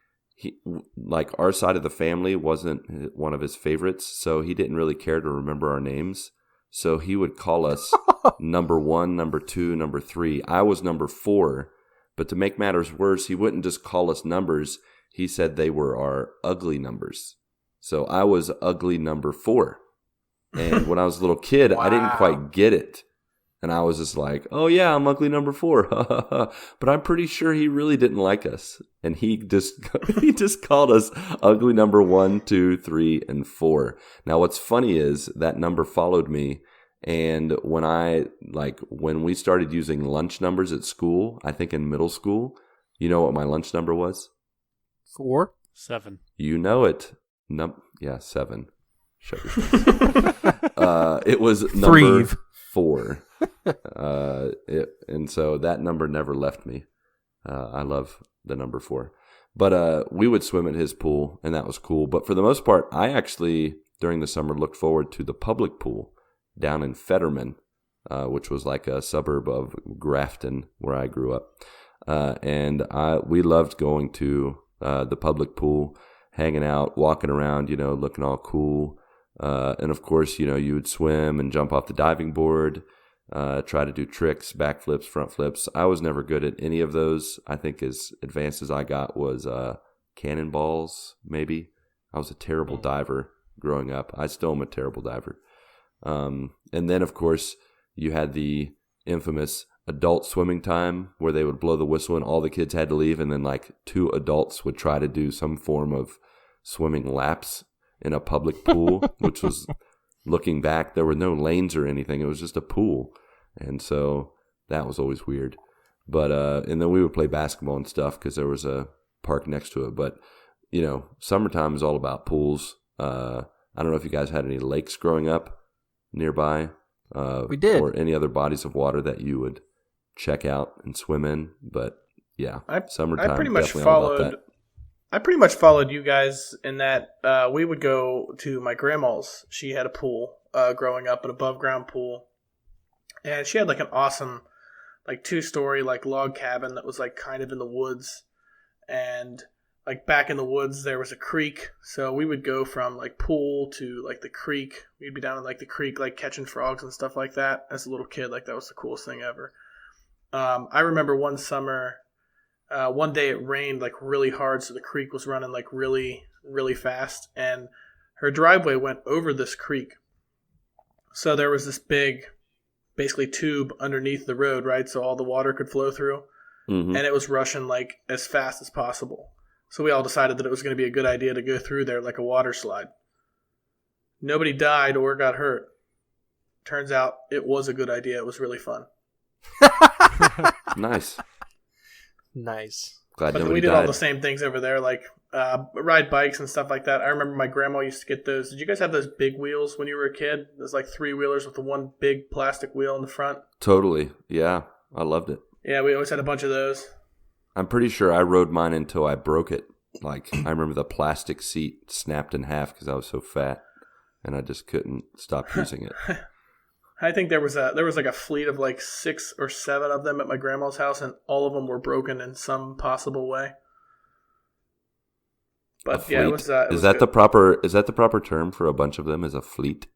like our side of the family wasn't one of his favorites, so he didn't really care to remember our names. So he would call us number 1, number 2, number 3. I was number 4. But to make matters worse, he wouldn't just call us numbers. He said they were our ugly numbers. So I was ugly number 4. And when I was a little kid, I didn't quite get it. And I was just like, oh yeah, I'm ugly number 4. But I'm pretty sure he really didn't like us. And he just called us ugly number 1, 2, 3, and 4. Now what's funny is that number followed me. And when we started using lunch numbers at school, I think in middle school, you know what my lunch number was? 4? 7. You know it. 7. Shut your face. It was number 4. And so that number never left me. I love the number 4. But we would swim at his pool, and that was cool. But for the most part, I actually, during the summer, looked forward to the public pool down in Fetterman, which was like a suburb of Grafton, where I grew up. And we loved going to the public pool, hanging out, walking around, looking all cool. And of course, you would swim and jump off the diving board, try to do tricks, backflips, front flips. I was never good at any of those. I think as advanced as I got was cannonballs, maybe. I was a terrible diver growing up. I still am a terrible diver. And then, of course, you had the infamous adult swimming time where they would blow the whistle and all the kids had to leave, and then like 2 adults would try to do some form of swimming laps in a public pool, which was, looking back, there were no lanes or anything. It was just a pool. And so that was always weird. But and then we would play basketball and stuff because there was a park next to it. But, summertime is all about pools. I don't know if you guys had any lakes growing up nearby. We did. Or any other bodies of water that you would check out and swim in. But Yeah, I summertime. pretty much definitely all about followed. that. I pretty much followed you guys in that we would go to my grandma's. She had a pool growing up, an above ground pool, and she had like an awesome, like 2-story like log cabin that was like kind of in the woods, and like back in the woods there was a creek, so we would go from like pool to like the creek. We'd be down in like the creek like catching frogs and stuff like that as a little kid. Like that was the coolest thing ever. I remember one summer, one day it rained like really hard, so the creek was running like really, really fast, and her driveway went over this creek. So there was this big, basically tube underneath the road, right? So all the water could flow through, Mm-hmm. and it was rushing like as fast as possible. So we all decided that it was going to be a good idea to go through there like a water slide. Nobody died or got hurt. Turns out it was a good idea. It was really fun. Nice. Nice. Glad But nobody we did died. all the same things over there, like ride bikes and stuff like that. I remember my grandma used to get those. Did you guys have those big wheels when you were a kid? Those like 3-wheelers with the one big plastic wheel in the front. Totally. Yeah, I loved it. Yeah, we always had a bunch of those. I'm pretty sure I rode mine until I broke it. Like, I remember the plastic seat snapped in half because I was so fat, and I just couldn't stop using it. I think there was like a fleet of like 6 or 7 of them at my grandma's house, and all of them were broken in some possible way. But yeah, it was. Is that the proper term for a bunch of them? Is a fleet,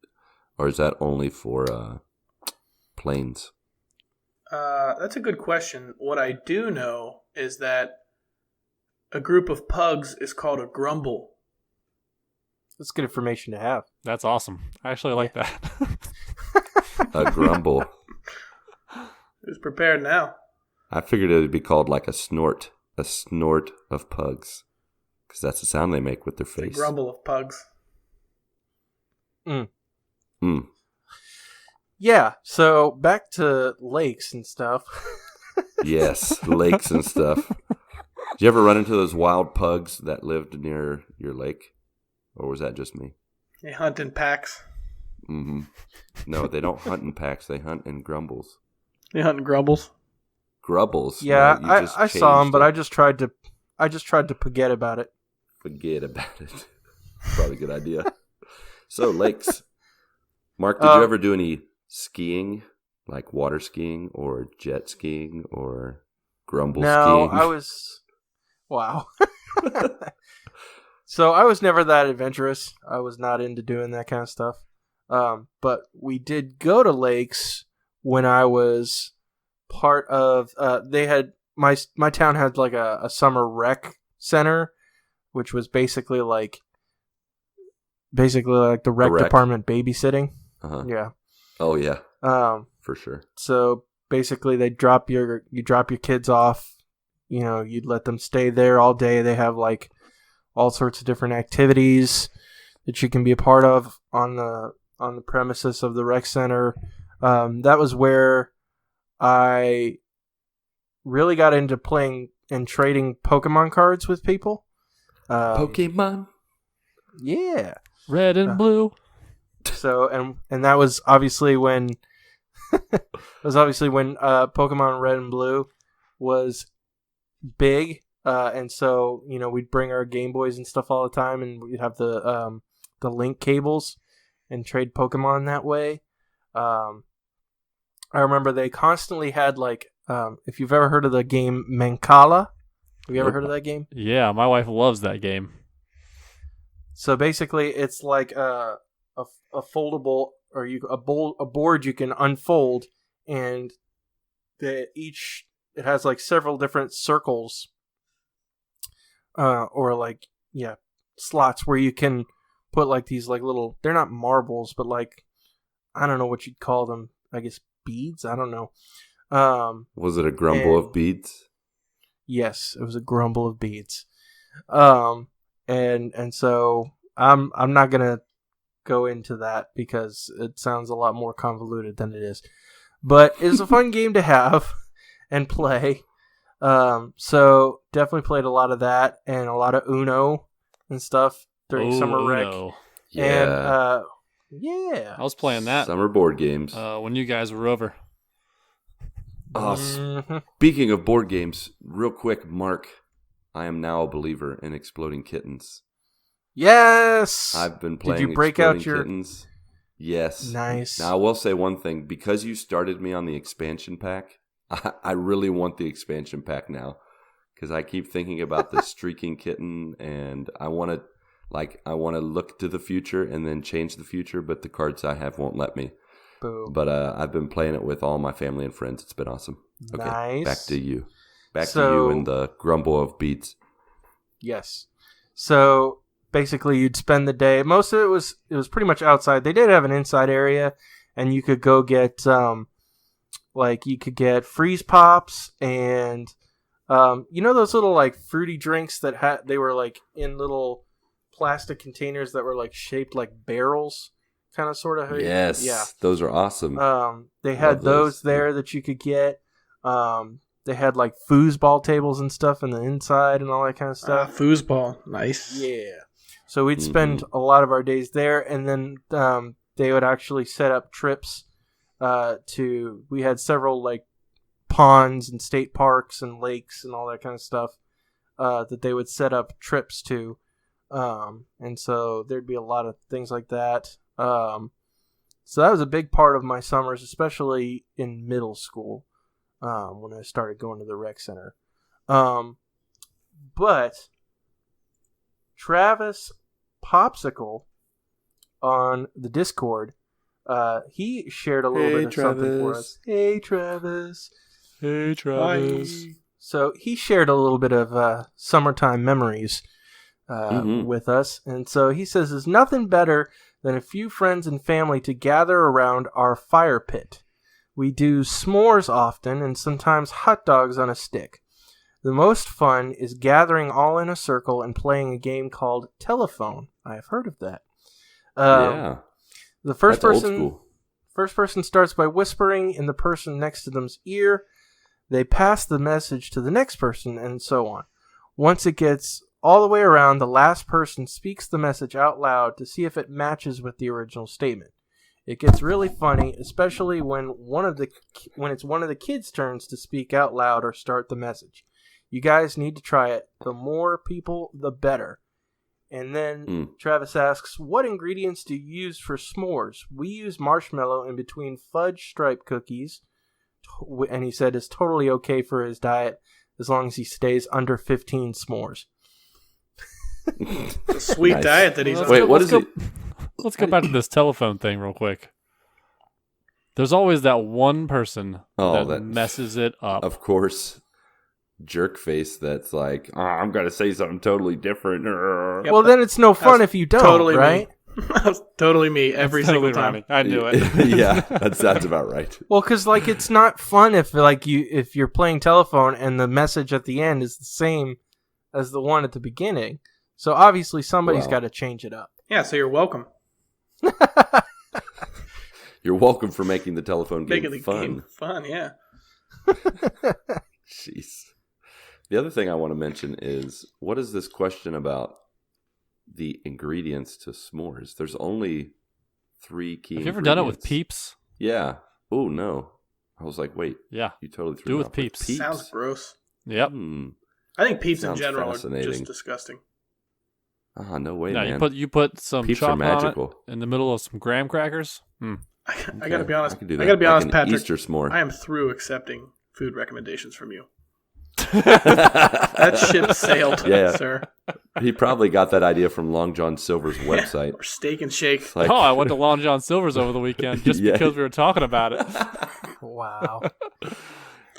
or is that only for planes? That's a good question. What I do know is that a group of pugs is called a grumble. That's good information to have. That's awesome. I actually like that. A grumble. Who's prepared now? I figured it would be called like a snort of pugs, because that's the sound they make with their The face. grumble of pugs. Mm. Yeah, so back to lakes and stuff. Yes, lakes and stuff. Did you ever run into those wild pugs that lived near your lake, or was that just me? They hunt in packs. Mm-hmm. No, they don't hunt in packs. They hunt in grumbles. They hunt in grumbles. Grubbles. Yeah, no, you just I saw them, changed but it. I just tried to forget about it. Forget about it. Probably a good idea. So, lakes. Mark, did you ever do any skiing, like water skiing or jet skiing or grumble No, skiing? Wow. So I was never that adventurous. I was not into doing that kind of stuff. But we did go to lakes when I was part of. They had my town had like a summer rec center, which was basically like the rec department babysitting. Uh-huh. Yeah. Oh yeah. For sure. So basically, you drop your kids off. You know, you'd let them stay there all day. They have like all sorts of different activities that you can be a part of on the premises of the rec center. That was where I really got into playing and trading Pokemon cards with people. Pokemon. Yeah. Red and blue. So and that was obviously when Pokemon Red and Blue was big, and so you know we'd bring our Game Boys and stuff all the time, and we'd have the link cables and trade Pokemon that way. I remember they constantly had like if you've ever heard of the game Mancala, have you ever heard of that game? Yeah, my wife loves that game. So basically, it's like a foldable or a board you can unfold, and it has like several different circles, or like slots where you can put like these like little. They're not marbles, but like I don't know what you'd call them. I guess beads. I don't know. Was it a grumble of beads? Yes, it was a grumble of beads. And so I'm not gonna go into that because it sounds a lot more convoluted than it is. But it's a fun game to have and play. So definitely played a lot of that and a lot of Uno and stuff during summer rec. Uno. Yeah. And yeah, I was playing that Summer board games. when you guys were over. Speaking of board games, real quick, Mark, I am now a believer in Exploding Kittens. Yes. I've been playing Did you break Exploding out your Kittens. Yes. Nice. Now, I will say one thing. Because you started me on the expansion pack, I really want the expansion pack now. Because I keep thinking about this streaking kitten, and I want to look to the future and then change the future, but the cards I have won't let me. Boom. But I've been playing it with all my family and friends. It's been awesome. Okay, Nice. back to you. Back to you and the grumble of beats. Yes. So basically, you'd spend the day. Most of it was pretty much outside. They did have an inside area, and you could go get you could get freeze pops and those little like fruity drinks that they were like in little plastic containers that were like shaped like barrels, kind of sort of. Yes, yeah, those are awesome. They had those there that you could get. They had like foosball tables and stuff in the inside and all that kind of stuff. Foosball, nice. Yeah. So we'd spend a lot of our days there, and then they would actually set up trips we had several like ponds and state parks and lakes and all that kind of stuff that they would set up trips to. And so there'd be a lot of things like that. So that was a big part of my summers, especially in middle school. When I started going to the rec center. But Travis Popsicle on the Discord, he shared a little bit of something for us. Hey, Travis. Hey, Travis. Hi. So he shared a little bit of summertime memories with us. And so he says, there's nothing better than a few friends and family to gather around our fire pit. We do s'mores often and sometimes hot dogs on a stick. The most fun is gathering all in a circle and playing a game called Telephone. I have heard of that. Yeah. The first That's old school. First person starts by whispering in the person next to them's ear. They pass the message to the next person and so on. Once it gets all the way around, the last person speaks the message out loud to see if it matches with the original statement. It gets really funny, especially when it's one of the kids' turns to speak out loud or start the message. You guys need to try it. The more people, the better. And then Travis asks, what ingredients do you use for s'mores? We use marshmallow in between fudge stripe cookies, and he said it's totally okay for his diet as long as he stays under 15 s'mores. It's a sweet diet that he's on. Wait, what is it? Let's go back to this telephone thing real quick. There's always that one person that messes it up. Of course, jerk face that's like, I'm going to say something totally different. Yep, well, then it's no fun if you don't, totally right? That's totally me every single time. Ronnie. I knew it. Yeah, that sounds about right. Well, because like it's not fun if you're playing telephone and the message at the end is the same as the one at the beginning. So obviously somebody's got to change it up. Yeah, so you're welcome. You're welcome for making the telephone game Making the fun. game fun, yeah. Jeez. The other thing I want to mention is, what is this question about the ingredients to s'mores? There's only 3 key Have you ever ingredients. done it with Peeps? Yeah. Oh, no. I was like, wait. Yeah. You totally threw Do me with off. Peeps. Sounds gross. Yep. I think Peeps in Sounds general are fascinating. just disgusting. No way, No, man. you put some Peeps are chocolate on it magical. in the middle of some graham crackers. I gotta be honest. I can do that. I gotta be like honest, an Patrick. Easter s'more. I am through accepting food recommendations from you. That ship sailed, sir. He probably got that idea from Long John Silver's website. Or Steak and Shake. Like, I went to Long John Silver's over the weekend just because we were talking about it. Wow.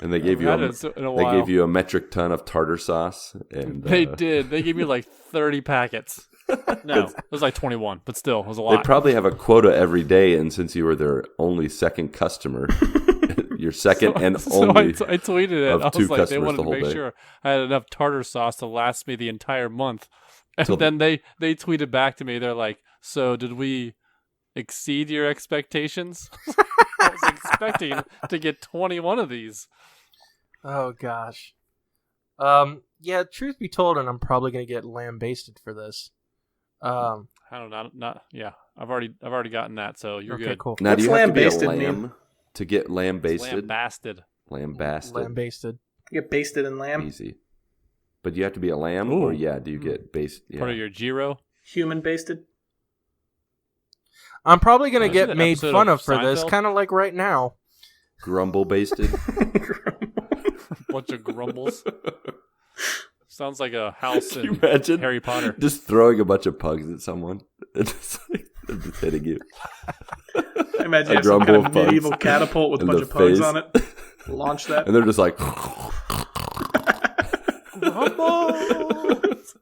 And they gave you a metric ton of tartar sauce. And They did. They gave me like 30 packets. No, it was like 21, but still, it was a lot. They probably have a quota every day, and since you were their only second customer, your second only. I tweeted it. Of I two was like, they customers wanted the to whole make day. sure I had enough tartar sauce to last me the entire month. And then they tweeted back to me. They're like, "So did we exceed your expectations?" I was expecting to get 21 of these. Oh gosh. Yeah. Truth be told, and I'm probably gonna get lambasted for this. I don't know. Not yeah. I've already gotten that. So you're okay, good. Cool. Now, do you have to be a lambasted lamb mean? to get lambasted? Lambasted. Lambasted. Lambasted. You get basted in lamb. Easy. But you have to be a lamb, or do you get based? Yeah. Part of your gyro. Human basted. I'm probably going to Is get it an made episode fun of of for this, Seinfeld? kind of like right now. Grumble basted. Bunch of grumbles. Sounds like a house Can you in imagine Harry Potter. just throwing a bunch of pugs at someone? It's just like they're just hitting you. I imagine A you have some grumble kind of of pugs medieval catapult with a in bunch the of pugs face. on it. Launch that. And they're just like,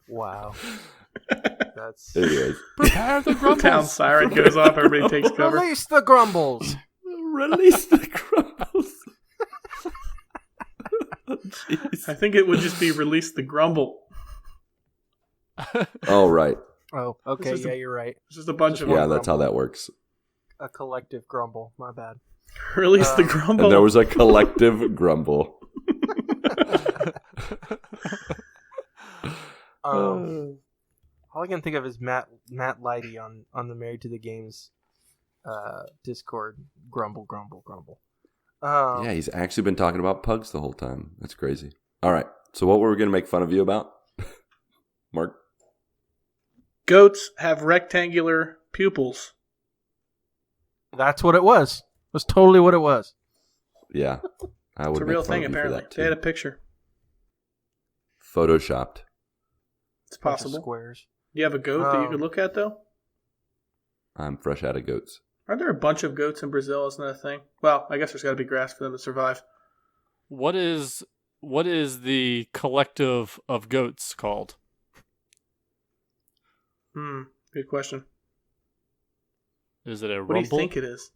Wow. That's anyways, Prepare the grumbles. Town siren goes off. Everybody takes cover. Release the grumbles. release the grumbles. Oh, jeez. I think it would just be release the grumble. Oh, right. Oh, okay. This is Yeah, you're right. It's just a bunch of Yeah, them. that's how that works. A collective grumble. My bad. Release the grumble. And there was a collective grumble. All I can think of is Matt Lighty on the Married to the Games Discord. Grumble. Yeah, he's actually been talking about pugs the whole time. That's crazy. All right. So what were we going to make fun of you about? Mark? Goats have rectangular pupils. That's what it was. It was totally what it was. Yeah. I would It's a make real fun thing, of you for apparently. that, They had a too. picture. Photoshopped. It's Bunch of possible. squares. Do you have a goat that you could look at, though? I'm fresh out of goats. Aren't there a bunch of goats in Brazil? Isn't that a thing? Well, I guess there's got to be grass for them to survive. What is the collective of goats called? Good question. Is it a What do you rumble? think it is?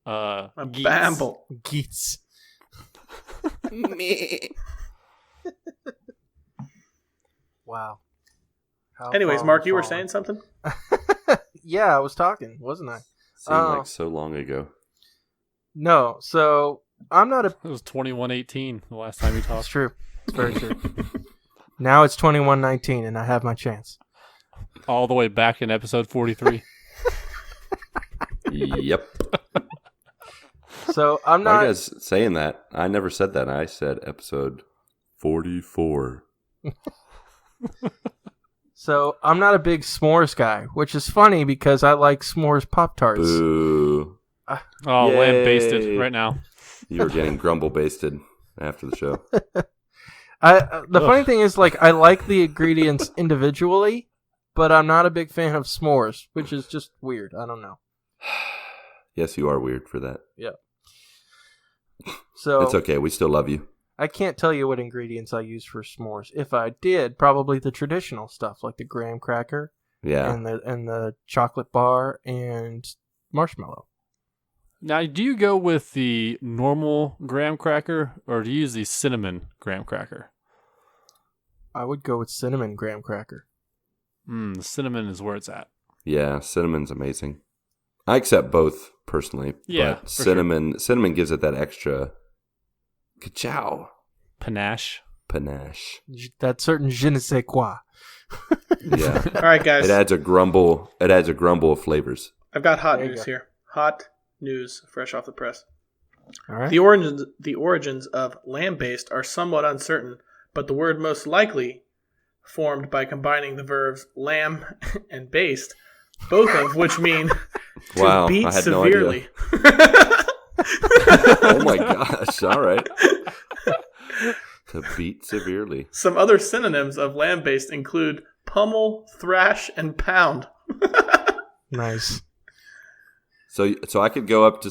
A Geese. bamble. Geese. Wow. How Anyways, far Mark, we've you were fallen. saying something? Yeah, I was talking, wasn't I? Seemed Oh. like so long ago. No, so I'm not a. It was 2118 the last time you It's talked. true. It's very true. Now it's 21:19, and I have my chance. All the way back in episode 43. Yep. So I'm Why are not. you guys saying that? I never said that. I said episode 44. So I'm not a big s'mores guy, which is funny because I like s'mores Pop-Tarts. Boo. Oh, lamb Yay. basted right now. You were getting grumble basted after the show. The funny thing is, like, I like the ingredients individually, but I'm not a big fan of s'mores, which is just weird. I don't know. Yes, you are weird for that. Yeah. So It's okay. We still love you. I can't tell you what ingredients I use for s'mores. If I did, probably the traditional stuff like the graham cracker Yeah. and the chocolate bar and marshmallow. Now, do you go with the normal graham cracker or do you use the cinnamon graham cracker? I would go with cinnamon graham cracker. The cinnamon is where it's at. Yeah, cinnamon's amazing. I accept both personally. Yeah, But for cinnamon gives it that extra ka-chow Panache. panache. That certain je ne sais quoi. Yeah. All right, guys. It adds a grumble of flavors. I've got hot There you news go. here. Hot news, fresh off the press. All right. The origins of lamb-based are somewhat uncertain, but the word most likely formed by combining the verbs lamb and based, both of which mean to Wow, beat I had severely. no idea. Oh my gosh. All right. To beat severely. Some other synonyms of lamb-based include pummel, thrash, and pound. Nice. So I could go up to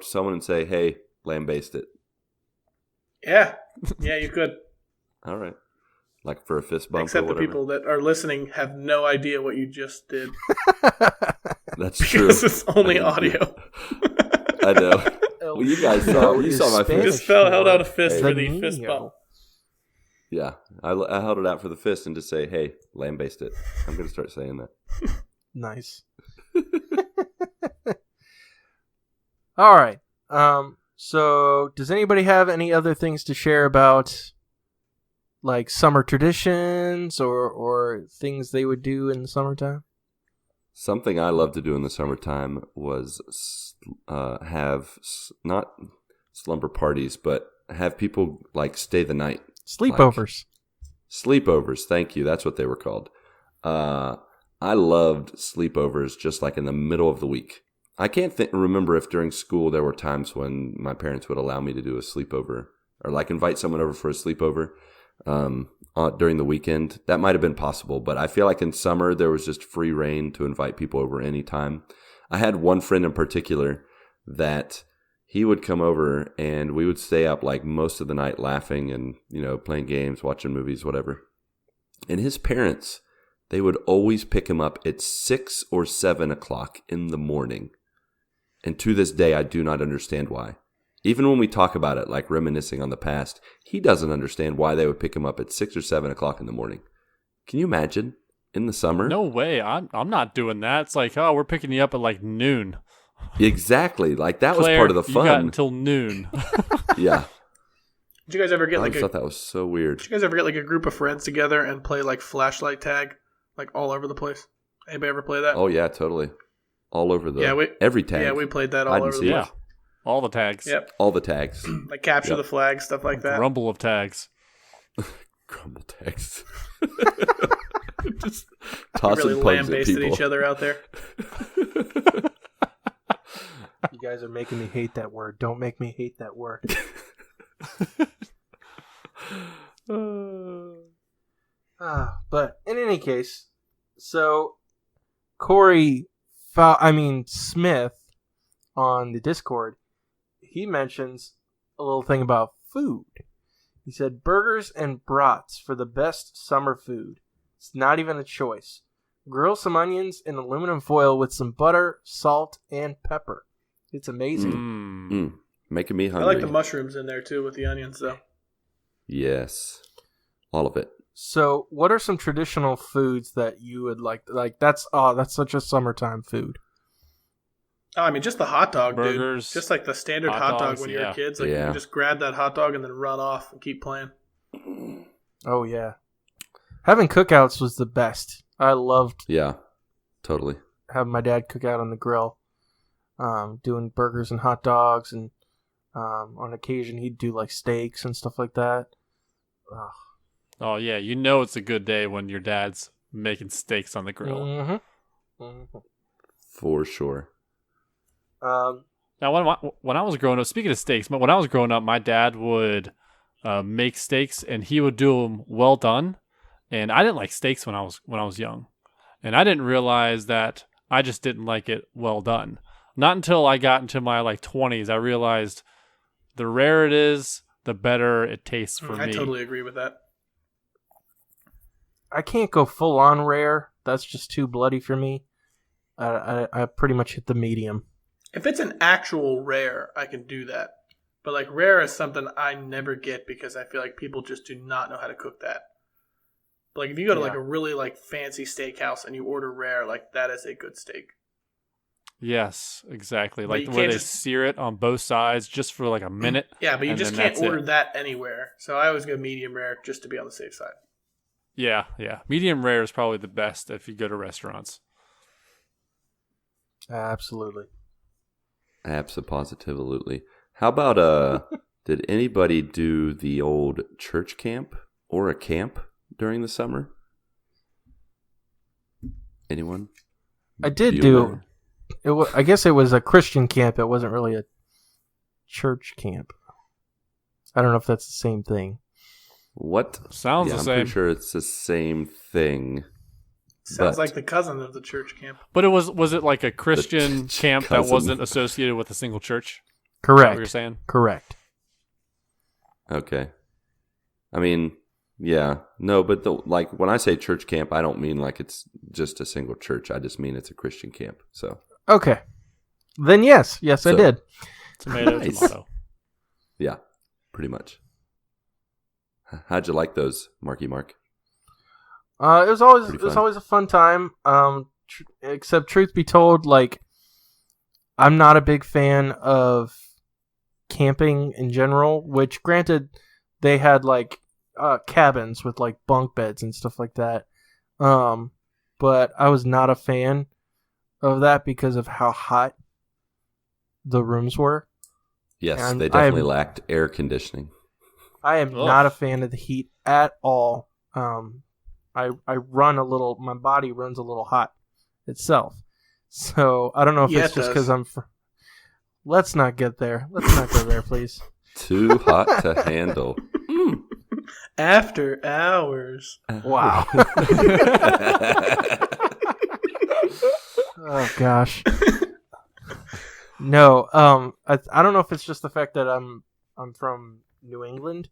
someone and say, "Hey, lamb based it." Yeah, you could. All right. Like for a fist bump Except or the whatever. people that are listening have no idea what you just did. That's true. Because it's only I mean, audio. I know. Well, you guys saw. You saw my Spanish fist. Just held out a fist Hey. for the fist Nino. bump. Yeah, I held it out for the fist and just say, "Hey, lamb based it." I'm gonna start saying that. Nice. All right. So does anybody have any other things to share about, like, summer traditions or things they would do in the summertime? Something I love to do in the summertime was not slumber parties, but have people like stay the night. Sleepovers. Sleepovers, thank you. That's what they were called. I loved sleepovers just like in the middle of the week. I can't remember if during school there were times when my parents would allow me to do a sleepover or like invite someone over for a sleepover during the weekend. That might have been possible, but I feel like in summer there was just free reign to invite people over anytime. I had one friend in particular that he would come over and we would stay up like most of the night laughing and, playing games, watching movies, whatever. And his parents, they would always pick him up at 6 or 7 o'clock in the morning. And to this day, I do not understand why. Even when we talk about it, like reminiscing on the past, he doesn't understand why they would pick him up at 6 or 7 o'clock in the morning. Can you imagine? In the summer? No way. I'm not doing that. It's like, oh, we're picking you up at like noon. Exactly. Like that Claire, was part of the fun. You got until noon. Yeah. Did you guys ever get I thought that was so weird. Did you guys ever get like a group of friends together and play like flashlight tag, like all over the place? Anybody ever play that? Oh yeah, totally. All over every tag. Yeah, we played that all over the place. Yeah, all the tags. Yep. All the tags. Like capture the flag, stuff like that. Grumble of tags. Grumble tags. Just tossing really pugs at people. Each other out there. You guys are making me hate that word. Don't make me hate that word. But in any case, so Smith on the Discord, he mentions a little thing about food. He said burgers and brats for the best summer food. It's not even a choice. Grill some onions in aluminum foil with some butter, salt, and pepper. It's amazing. Making me hungry. I like the mushrooms in there too with the onions though. Yes. All of it. So, what are some traditional foods that you would like? Like that's such a summertime food. Oh, I mean, just the hot dog, burgers, dude. Just like the standard hot dog when you're kids. Like you can just grab that hot dog and then run off and keep playing. Oh yeah, having cookouts was the best. I loved. Yeah, totally. Having my dad cook out on the grill, doing burgers and hot dogs, and on occasion he'd do like steaks and stuff like that. Oh yeah, it's a good day when your dad's making steaks on the grill. Mm-hmm. Mm-hmm. For sure. Now, when I was growing up, speaking of steaks, when I was growing up, my dad would make steaks, and he would do them well done. And I didn't like steaks when I was young, and I didn't realize that I just didn't like it well done. Not until I got into my 20s, I realized the rarer it is, the better it tastes for me. I totally agree with that. I can't go full on rare. That's just too bloody for me. I pretty much hit the medium. If it's an actual rare, I can do that. But rare is something I never get because I feel like people just do not know how to cook that. But if you go to a really fancy steakhouse and you order rare, that is a good steak. Yes, exactly. Where they sear it on both sides just for a minute. Yeah, but you just can't order that anywhere. So I always go medium rare just to be on the safe side. Yeah. Medium rare is probably the best if you go to restaurants. Absolutely. Absolutely. How about did anybody do the old church camp or a camp during the summer? Anyone? I did do. I guess it was a Christian camp. It wasn't really a church camp. I don't know if that's the same thing. What? Sounds the same. I'm pretty sure it's the same thing. Sounds like the cousin of the church camp. But was it like a Christian camp that wasn't associated with a single church? Correct. Is that what you're saying? Correct. Okay. I mean, yeah. No, but when I say church camp, I don't mean it's just a single church. I just mean it's a Christian camp. So. Okay. Then yes, I did. Tomato. Yeah, pretty much. How'd you like those, Marky Mark? It was always a fun time. Except truth be told, I'm not a big fan of camping in general. Which, granted, they had cabins with bunk beds and stuff like that. But I was not a fan of that because of how hot the rooms were. Yes, And they definitely lacked air conditioning. I am not a fan of the heat at all. I run a little. My body runs a little hot itself. So I don't know if it's just because I'm. Let's not get there. Let's not go there, please. Too hot to handle. After hours. Wow. Oh gosh. No. I don't know if it's just the fact that I'm from New England.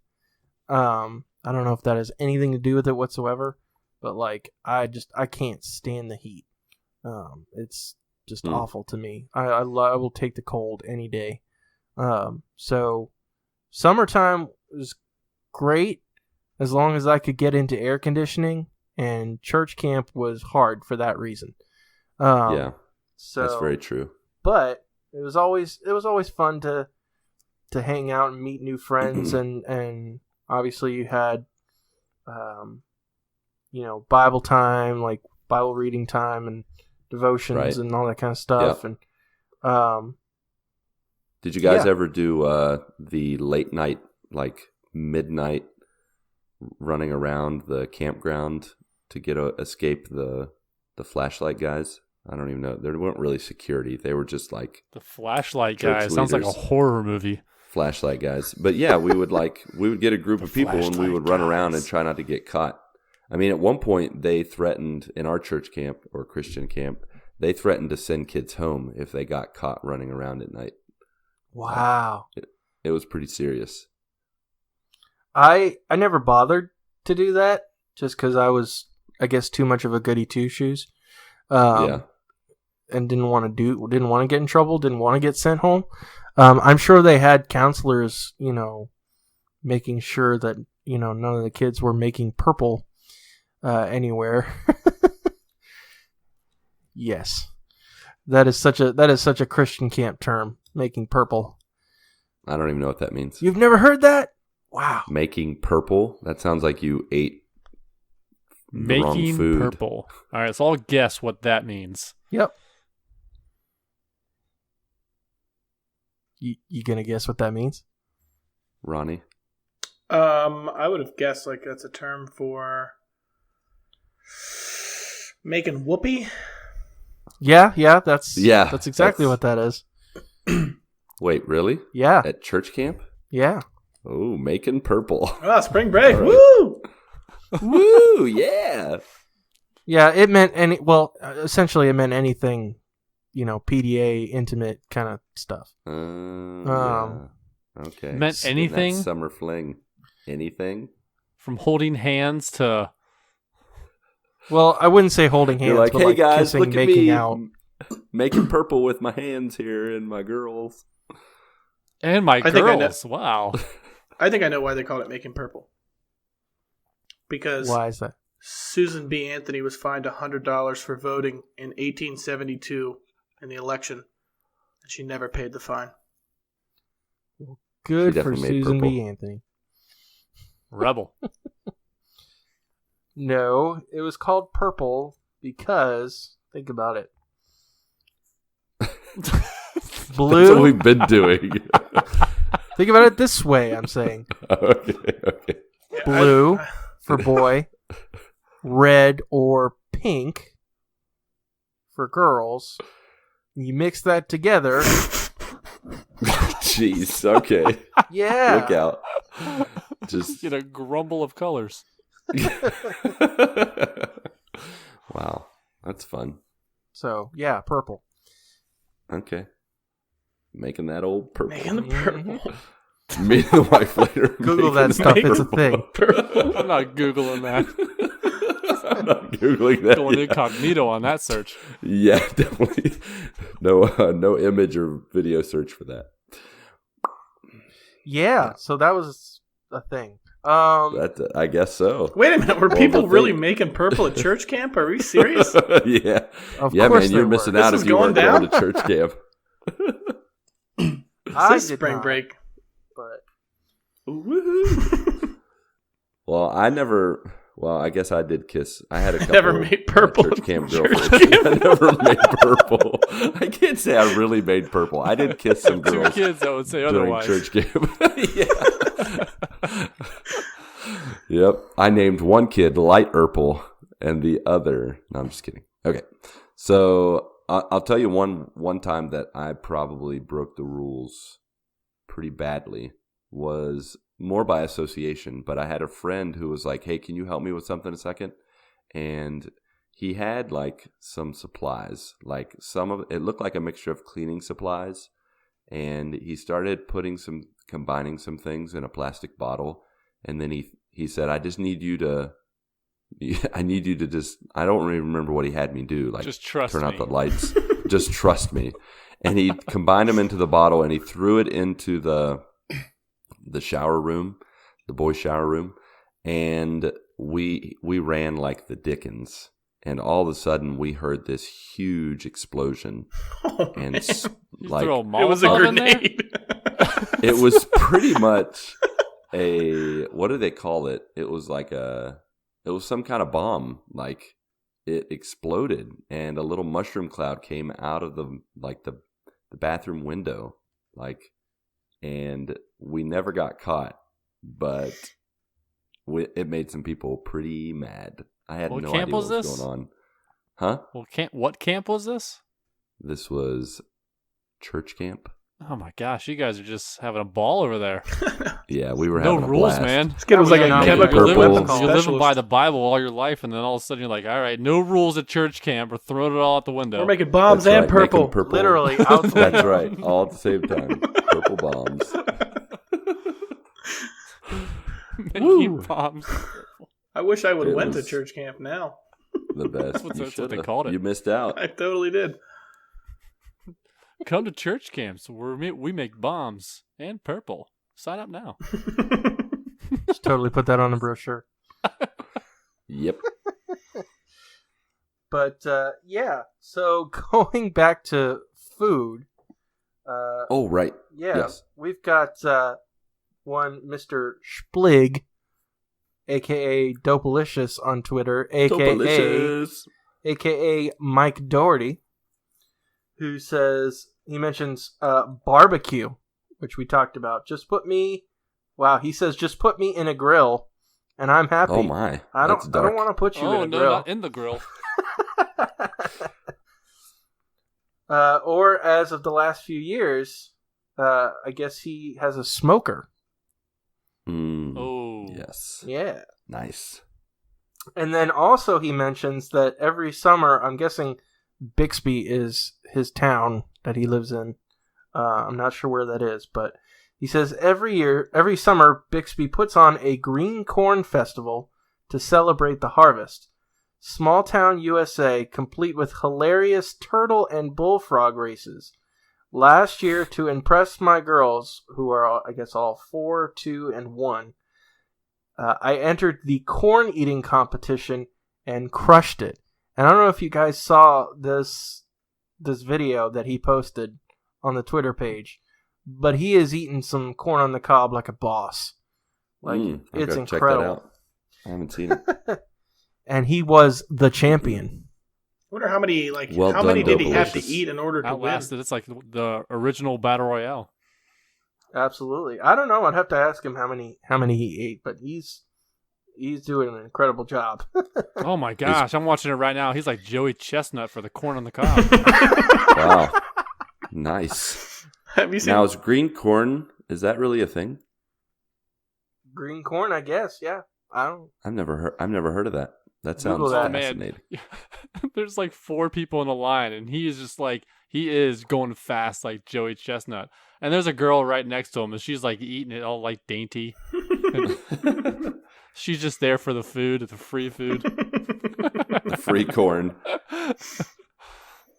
I don't know if that has anything to do with it whatsoever. But like, I can't stand the heat. It's just awful to me. I will take the cold any day. So summertime was great as long as I could get into air conditioning, and church camp was hard for that reason. Yeah, so that's very true. But it was always fun to hang out and meet new friends, and obviously you had Bible time, like Bible reading time and devotions and all that kind of stuff. Yep. And did you guys ever do the late night, like midnight, running around the campground to escape the flashlight guys? I don't even know. They weren't really security. They were just like the flashlight guy. Sounds like a horror movie. Flashlight guys. But yeah, we would get a group of people and we would run around and try not to get caught. I mean, at one point they threatened in our church camp or Christian camp, they threatened to send kids home if they got caught running around at night. Wow. It was pretty serious. I never bothered to do that just because I was, I guess, too much of a goody two shoes. And didn't want to get in trouble, didn't want to get sent home. I'm sure they had counselors, making sure that, none of the kids were making purple anywhere. Yes. That is such a Christian camp term, making purple. I don't even know what that means. You've never heard that? Wow. Making purple? That sounds like you ate the wrong Making food. purple. All right, so I'll guess what that means. Yep. You gonna guess what that means? Ronnie? I would have guessed like that's a term for making whoopee. Yeah, that's exactly what that is. Wait, really? Yeah. At church camp? Yeah. Oh, making purple. Ah, spring break. Right. Woo! Woo, yeah. Yeah, it meant essentially it meant anything, PDA, intimate kind of stuff. Yeah. Okay. Meant anything? That summer fling. Anything? From holding hands to... Well, I wouldn't say holding hands, You're like, but hey like guys, kissing, look at making me. out. Making purple with my hands here and my girls. And my I think I know. girls. Wow. I think I know why they called it making purple. Because Why is that? Susan B. Anthony was fined $100 for voting in 1872 in the election, and she never paid the fine. Good She for definitely made Susan B. purple. Anthony. Rebel. No, it was called purple because, think about it. That's Blue. what we've been doing. Think about it this way, I'm saying. Okay. Yeah, Blue for boy, red or pink for girls. You mix that together. Jeez, okay. Yeah. Look out. Just Get a grumble of colors. Wow. That's fun. So, yeah, purple. Okay. Making that old purple. Making the purple. Me and the wife later. Google making that stuff. purple. It's a thing. I'm not Googling that. I'm not Googling that. Going yet. incognito on that search. Yeah, definitely. No image or video search for that. Yeah, so that was a thing. I guess so. Wait a minute, were Well, people the really thing- making purple at church camp? Are we serious? Yeah. Of Yeah, course man, they you're were. missing This out is if you weren't going going to church camp. I This is did spring not, break. but Woohoo. Well, Well, I guess I did kiss. I had a couple. Never made purple. Church camp girlfriends. I never made purple. I can't say I really made purple. I did kiss some Two girls kids that would say during otherwise. church camp. Yeah. Yep. I named one kid Light Purple and the other. No, I'm just kidding. Okay. So I'll tell you one time that I probably broke the rules pretty badly was more by association, but I had a friend who was like, hey, can you help me with something a second? And he had like some supplies, like it looked like a mixture of cleaning supplies. And he started combining some things in a plastic bottle. And then he said, I need you to just, I don't really remember what he had me do. Like just trust turn me. out the lights, just trust me. And he combined them into the bottle and he threw it into the shower room, the boys' shower room, and we ran like the Dickens, and all of a sudden we heard this huge explosion, and like it was a grenade. It was pretty much what do they call it? It was some kind of bomb. Like it exploded, and a little mushroom cloud came out of the bathroom window, and we never got caught, but it made some people pretty mad. I had no idea what was going on. Huh? Well, what camp was this? This was church camp. Oh my gosh, you guys are just having a ball over there. Yeah, we were no having a rules, blast. man. This kid was like a chemical weapons You're living specialist. by the Bible all your life, and then all of a sudden you're like, all right, no rules at church camp. We're throwing it all out the window. We're making bombs That's and right, purple. making purple. Literally out the That's window. right, all at the same time. Purple bombs. Making bombs. I wish I would have It went to was- church camp now. The best. That's what they should've. called it. You missed out. I totally did. Come to church camps where we make bombs and purple. Sign up now. Just totally put that on the brochure. Yep. But yeah, so going back to food. Oh, right. Yeah, Yes. we've got one Mr. SHPLIG, a.k.a. Dopalicious on Twitter, a.k.a. Mike Dougherty, who says, he mentions barbecue, which we talked about. He says, just put me in a grill, and I'm happy. Oh, my. I That's don't dark. want to put you in a no, grill. not in the grill. Or as of the last few years, I guess he has a smoker. Oh. Yes. Yeah. Nice. And then also he mentions that every summer, I'm guessing Bixby is his town that he lives in. I'm not sure where that is, but he says every summer, Bixby puts on a green corn festival to celebrate the harvest. Small town USA, complete with hilarious turtle and bullfrog races. Last year, to impress my girls, who are, I guess, all 4, 2, and 1, I entered the corn eating competition and crushed it. And I don't know if you guys saw this video that he posted on the Twitter page, but he is eating some corn on the cob like a boss. It's incredible. Check that out. I haven't seen it. And he was the champion. I wonder how many Well how many done, did he have to Dopalicious. eat in order to Outlasted. It's like the original battle royale. Absolutely. I don't know. I'd have to ask him how many he ate, but he's doing an incredible job. Oh my gosh, I'm watching it right now. He's like Joey Chestnut for the corn on the cob. Wow. Nice. win? Have you seen? Now, is green corn, is that really a thing? Green corn, I guess. Yeah. I've never heard of that. That sounds Google that. fascinating. There's like 4 people in the line, and he is going fast like Joey Chestnut. And there's a girl right next to him, and she's like eating it all like dainty. She's just there for the food, the free food. The free corn.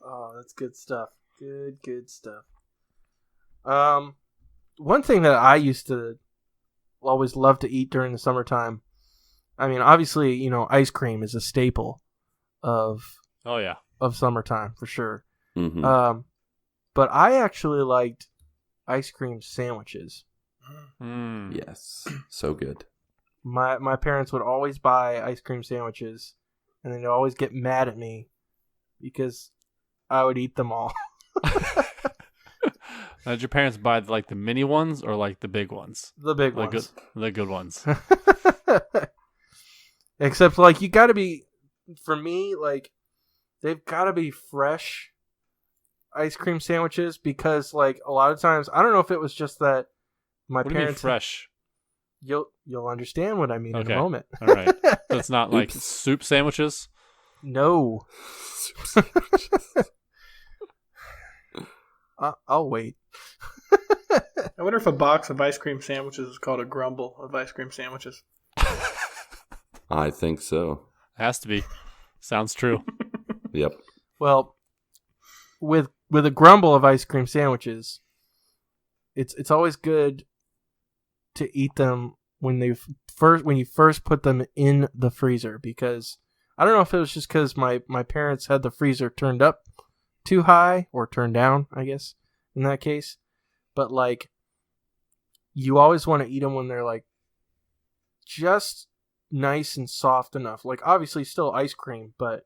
Oh, that's good stuff. Good stuff. One thing that I used to always love to eat during the summertime, I mean, obviously, ice cream is a staple of summertime for sure. Mm-hmm. But I actually liked ice cream sandwiches. Yes. So good. my parents would always buy ice cream sandwiches, and they'd always get mad at me because I would eat them all. Now, did your parents buy like the mini ones or like the big ones? The big ones. The good ones. Except, like, you got to be, for me, like, they've got to be fresh ice cream sandwiches because, like, a lot of times, I don't know if it was just that my What do you parents... mean fresh? You'll understand what I mean in Okay. a moment. All right. So it's not like soup sandwiches? No. I'll wait. I wonder if a box of ice cream sandwiches is called a grumble of ice cream sandwiches. I think so. Has to be. Sounds true. Yep. Well, with a grumble of ice cream sandwiches, it's always good to eat them when you first put them in the freezer, because I don't know if it was just because my parents had the freezer turned up too high or turned down, I guess, in that case. But, like, you always want to eat them when they're, like, just nice and soft enough. Like, obviously still ice cream, but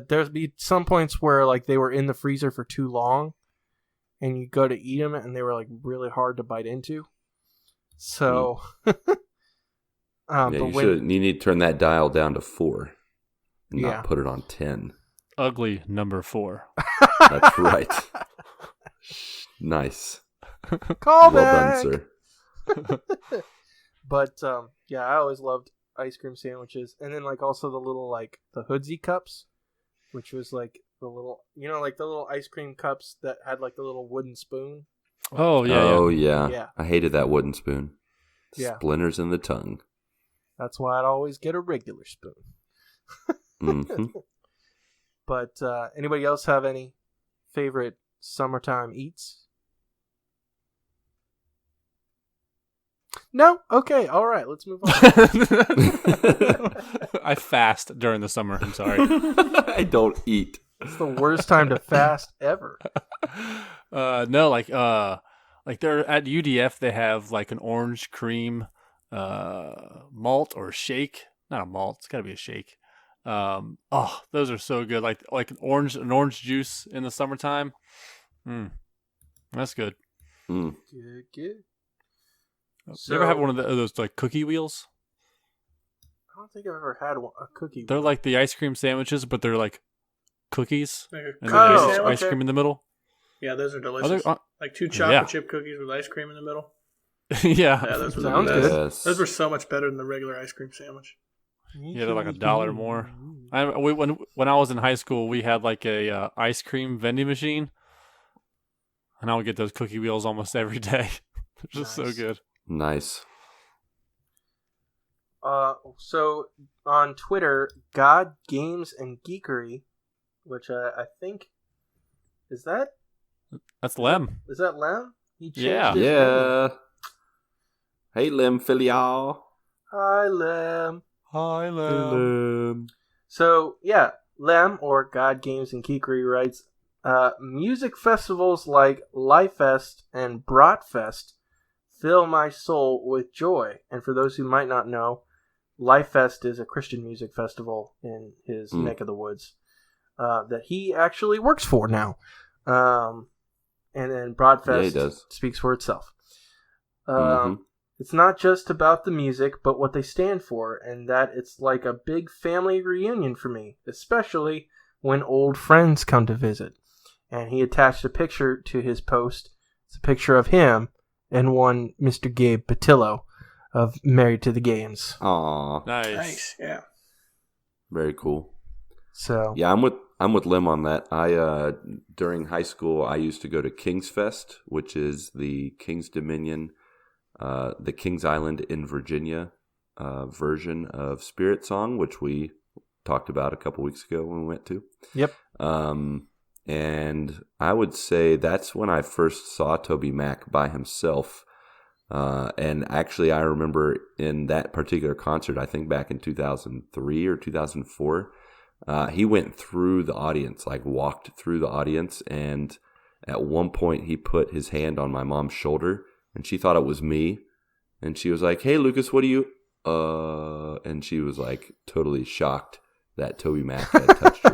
there'd be some points where, like, they were in the freezer for too long, and you go to eat them, and they were, like, really hard to bite into. So, You need to turn that dial down to 4 and Yeah. not put it on 10. Ugly number 4. That's right. Nice. Call Well back. done, sir. But yeah, I always loved ice cream sandwiches, and then, like, also the little, like, the hoodsie cups, which was like the little, like the little ice cream cups that had, like, the little wooden spoon. Oh, yeah. Oh, yeah. yeah. Yeah. I hated that wooden spoon. Yeah. Splinters in the tongue. That's why I'd always get a regular spoon. Hmm. But anybody else have any favorite summertime eats? No? Okay, all right, let's move on. I fast during the summer. I'm sorry. I don't eat. It's the worst time to fast ever. No, like they're at UDF. They have like an orange cream malt or shake. Not a malt. It's got to be a shake. Oh, those are so good. Like an orange juice in the summertime. That's good. Mm. Good. You ever have one of those like cookie wheels? I don't think I've ever had a cookie. They're like the ice cream sandwiches, but they're like cookies, Like a and cookie then sandwich. there's ice cream in the middle. Yeah, those are delicious. Like 2 chocolate chip cookies with ice cream in the middle. Yeah, Yeah, those were Sounds the best. good. Yes. Those were so much better than the regular ice cream sandwich. Yeah, they're like $1 more. When I was in high school, we had like a ice cream vending machine, and I would get those cookie wheels almost every day. They're just so Nice. good. Nice. So on Twitter, God Games and Geekery, which I think is that That's Lem. Lem? He changed Yeah. his name. Yeah. Hey, Lim, Fillyaw. Hi, Lem. Hi, Lim. So yeah, Lem, or God Games and Geekery, writes, music festivals like Lifefest and Bratfest fill my soul with joy. And for those who might not know, Lifefest is a Christian music festival in his neck of the woods that he actually works for now. And then Bratfest speaks for itself. It's not just about the music, but what they stand for, and that it's like a big family reunion for me, especially when old friends come to visit. And he attached a picture to his post. It's a picture of him and one Mr. Gabe Patillo of Married to the Games. Aw. Nice. Yeah. Very cool. So Yeah, I'm with Lim on that. I during high school I used to go to King's Fest, which is the King's Dominion, the Kings Island in Virginia version of Spirit Song, which we talked about a couple weeks ago when we went to. Yep. And I would say that's when I first saw Toby Mac by himself. And actually, I remember in that particular concert, I think back in 2003 or 2004, he went through the audience, like walked through the audience. And at one point, he put his hand on my mom's shoulder, and she thought it was me. And she was like, "Hey, Lucas, what do you?" And she was like totally shocked that Toby Mac had touched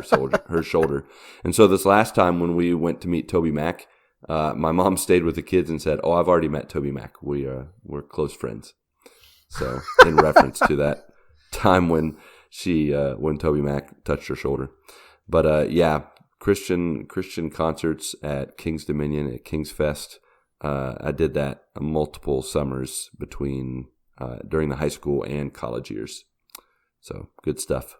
her shoulder. And so this last time when we went to meet Toby Mac, my mom stayed with the kids and said, "Oh, I've already met Toby Mac. We're close friends." So in reference to that time when when Toby Mac touched her shoulder. But yeah, Christian concerts at King's Dominion, at King's Fest. I did that multiple summers between during the high school and college years. So good stuff.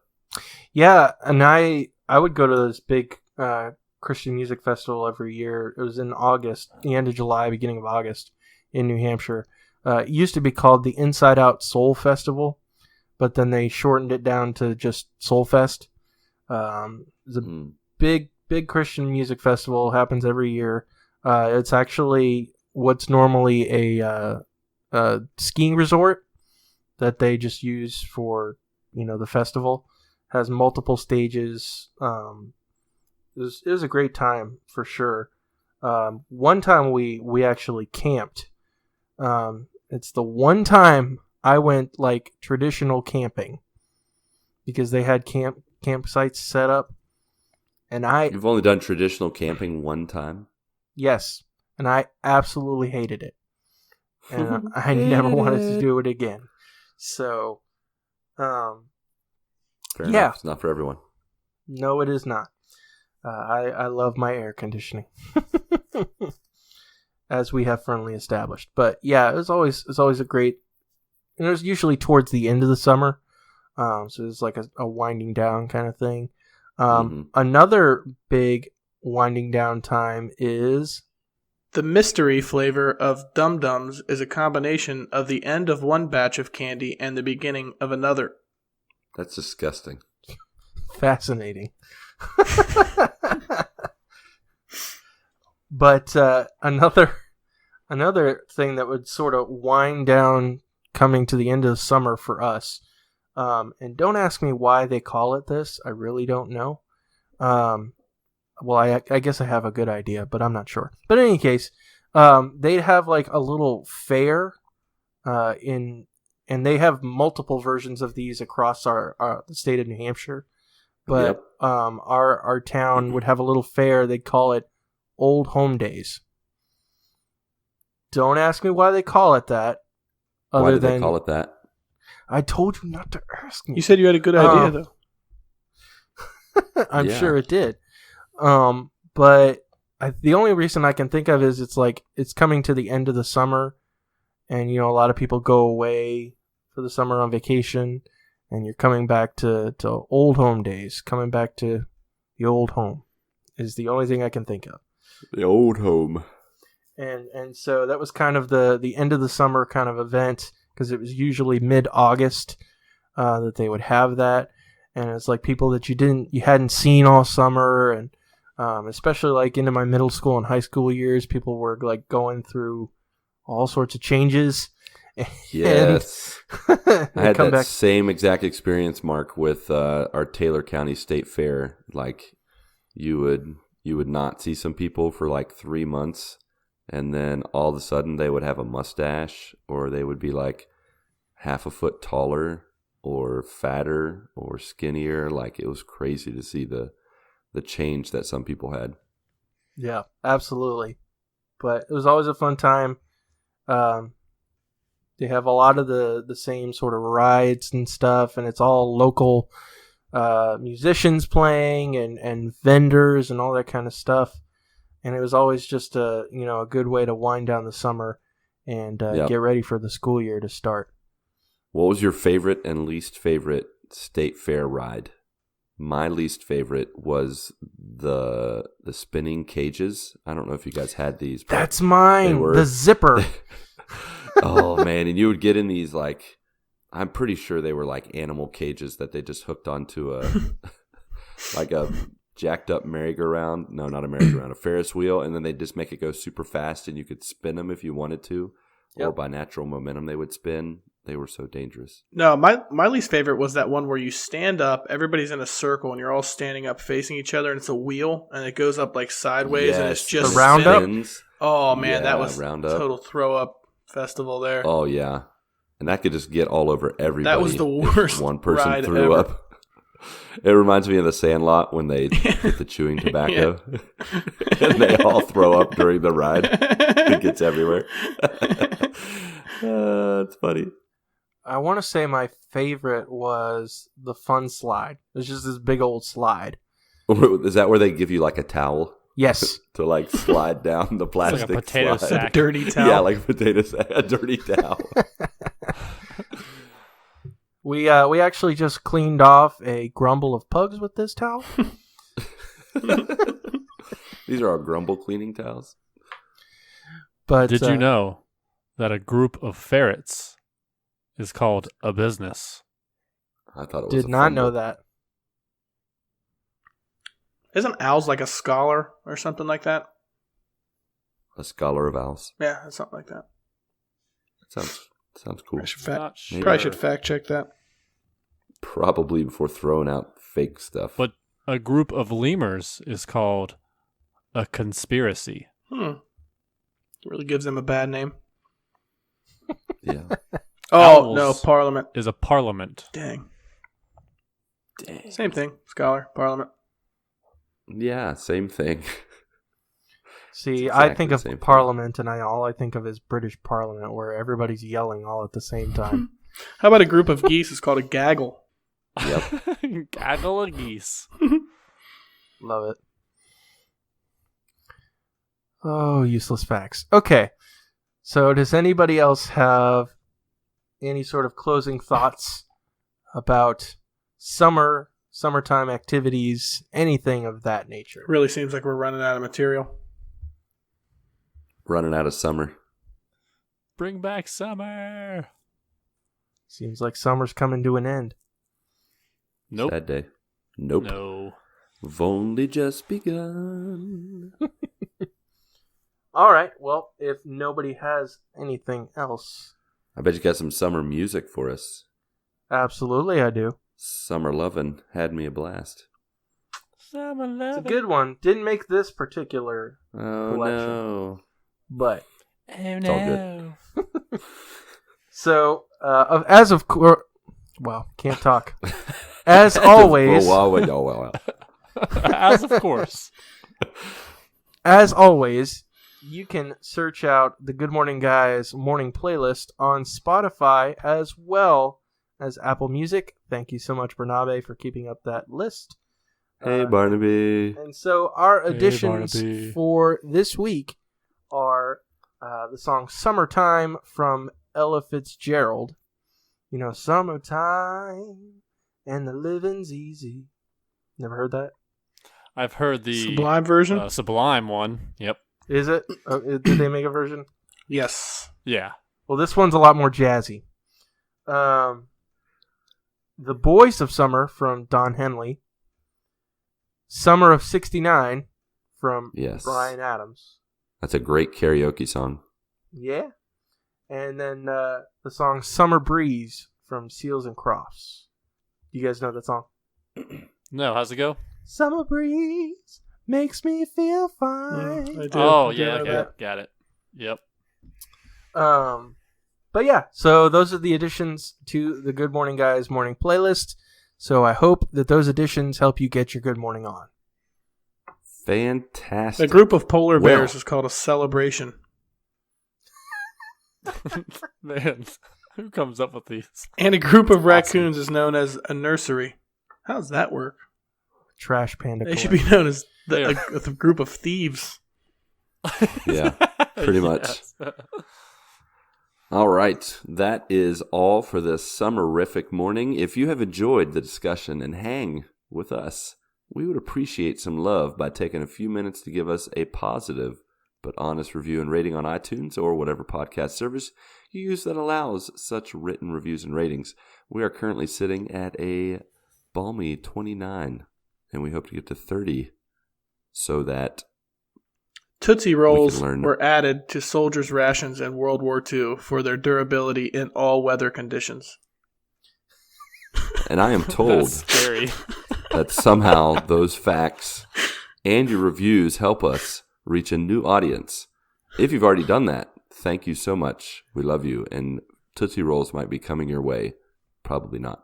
Yeah, and I would go to this big Christian music festival every year. It was in August, the end of July, beginning of August in New Hampshire. It used to be called the Inside Out Soul Festival, but then they shortened it down to just Soul Fest. It's a big Christian music festival. It happens every year. It's actually what's normally a skiing resort that they just use for, the festival. Has multiple stages. It was a great time for sure. One time we actually camped. It's the one time I went like traditional camping because they had campsites set up, and You've only done traditional camping one time? Yes, and I absolutely hated it, and I never wanted to do it again. So, Fair enough. It's not for everyone. No, it is not. I love my air conditioning, as we have firmly established. But yeah, it's always a great. And it was usually towards the end of the summer, so it's like a winding down kind of thing. Another big winding down time is the mystery flavor of Dum Dums is a combination of the end of one batch of candy and the beginning of another. That's disgusting. Fascinating. But another thing that would sort of wind down coming to the end of the summer for us, and don't ask me why they call it this. I really don't know. Well, I guess I have a good idea, but I'm not sure. But in any case, they'd have like a little fair and they have multiple versions of these across the state of New Hampshire. But our town would have a little fair. They'd call it Old Home Days. Don't ask me why they call it that. Why did they call it that? I told you not to ask me. You said you had a good idea, though. I'm sure it did. But the only reason I can think of is it's coming to the end of the summer, and a lot of people go away for the summer on vacation, and you're coming back to old home days. Coming back to the old home is the only thing I can think of. The old home. And so that was kind of the end of the summer kind of event, because it was usually mid-August that they would have that. And it's like people that you hadn't seen all summer, and especially like into my middle school and high school years, people were like going through all sorts of changes. Yes, I had that same exact experience, Mark, with our Taylor County State Fair. Like you would not see some people for like 3 months, and then all of a sudden they would have a mustache, or they would be like half a foot taller, or fatter, or skinnier. Like it was crazy to see the change that some people had. Yeah, absolutely. But it was always a fun time. They have a lot of the same sort of rides and stuff, and it's all local musicians playing and vendors and all that kind of stuff. And it was always just a good way to wind down the summer and get ready for the school year to start. What was your favorite and least favorite state fair ride? My least favorite was the spinning cages. I don't know if you guys had these. That's mine. The zipper. Oh man, and you would get in these like, I'm pretty sure they were like animal cages that they just hooked onto a like a jacked up merry-go-round. No, not a merry-go-round, a Ferris wheel, and then they just make it go super fast, and you could spin them if you wanted to, or by natural momentum they would spin. They were so dangerous. No, my least favorite was that one where you stand up, everybody's in a circle, and you're all standing up facing each other, and it's a wheel, and it goes up like sideways, and it's just the roundup. Oh man, that was total throw up festival there. Oh, yeah. And that could just get all over everybody. That was the worst if one person ride threw ever. up. It reminds me of the Sandlot when they get the chewing tobacco. And they all throw up during the ride. It gets everywhere. It's funny. I want to say my favorite was the fun slide. It's just this big old slide. Is that where they give you like a towel? Yes. To like slide down the plastic like a potato slide? sack. A dirty towel. Yeah, like a potato sack. A dirty towel. We actually just cleaned off a grumble of pugs with this towel. These are our grumble cleaning towels. But Did you know that a group of ferrets is called a business? I thought it was Did not know that. Isn't Owls like a scholar or something like that? A scholar of owls. Yeah, it's something like that. Sounds cool. I should Not sure. probably should fact check that. Probably before throwing out fake stuff. But a group of lemurs is called a conspiracy. Really gives them a bad name. Yeah. Oh, Owls no, Parliament. is a parliament. Dang. Same thing. Scholar, Parliament. Yeah, same thing. See, It's I exactly think the of same thing. Parliament, and all I think of is British Parliament, where everybody's yelling all at the same time. How about a group of geese is called a gaggle? Yep. Gaggle of geese. Love it. Oh, useless facts. Okay. So does anybody else have any sort of closing thoughts about summertime activities, anything of that nature? Really seems like we're running out of material. Running out of summer. Bring back summer. Seems like summer's coming to an end. Nope. Sad day. Nope. No. We've only just begun. All right. Well, if nobody has anything else, I bet you got some summer music for us. absolutely I do. Summer Lovin' had me a blast. Summer It's a love. good one. Didn't make this particular, Oh, Collection. no. but Oh, It's all good. so can't talk. As always, Well. As of course. As always, you can search out the Good Morning Guys morning playlist on Spotify as well as Apple Music. Thank you so much, Bernabe, for keeping up that list. Hey, Barnaby. And so our Hey, additions Barnaby. for this week are the song Summertime from Ella Fitzgerald. You know, summertime and the living's easy. Never heard that? I've heard the Sublime version? Sublime one. Yep. Is it? Did they make a version? Yes. Yeah. Well, this one's a lot more jazzy. The Boys of Summer from Don Henley. Summer of '69 from Yes. Bryan Adams. That's a great karaoke song. Yeah. And then the song Summer Breeze from Seals and Crofts. You guys know that song? No, how's it go? Summer breeze makes me feel I fine. do. Oh, I do yeah. know Okay. that. Got it. Yep. But yeah, so those are the additions to the Good Morning Guys morning playlist. So I hope that those additions help you get your good morning on. Fantastic. A group of polar Well. bears is called a celebration. Man, who comes up with these? And a group of raccoons is known as a nursery. How does that work? Trash Panda. They should be known as the group of thieves. Yeah, pretty much. Yes. All right. That is all for this summerific morning. If you have enjoyed the discussion and hang with us, we would appreciate some love by taking a few minutes to give us a positive but honest review and rating on iTunes or whatever podcast service you use that allows such written reviews and ratings. We are currently sitting at a balmy 29, and we hope to get to 30 so that Tootsie Rolls learn. were added to soldiers' rations in World War II for their durability in all weather conditions. and I am told That's scary. that somehow those facts and your reviews help us reach a new audience. If you've already done that, thank you so much. We love you. And Tootsie Rolls might be coming your way. Probably not.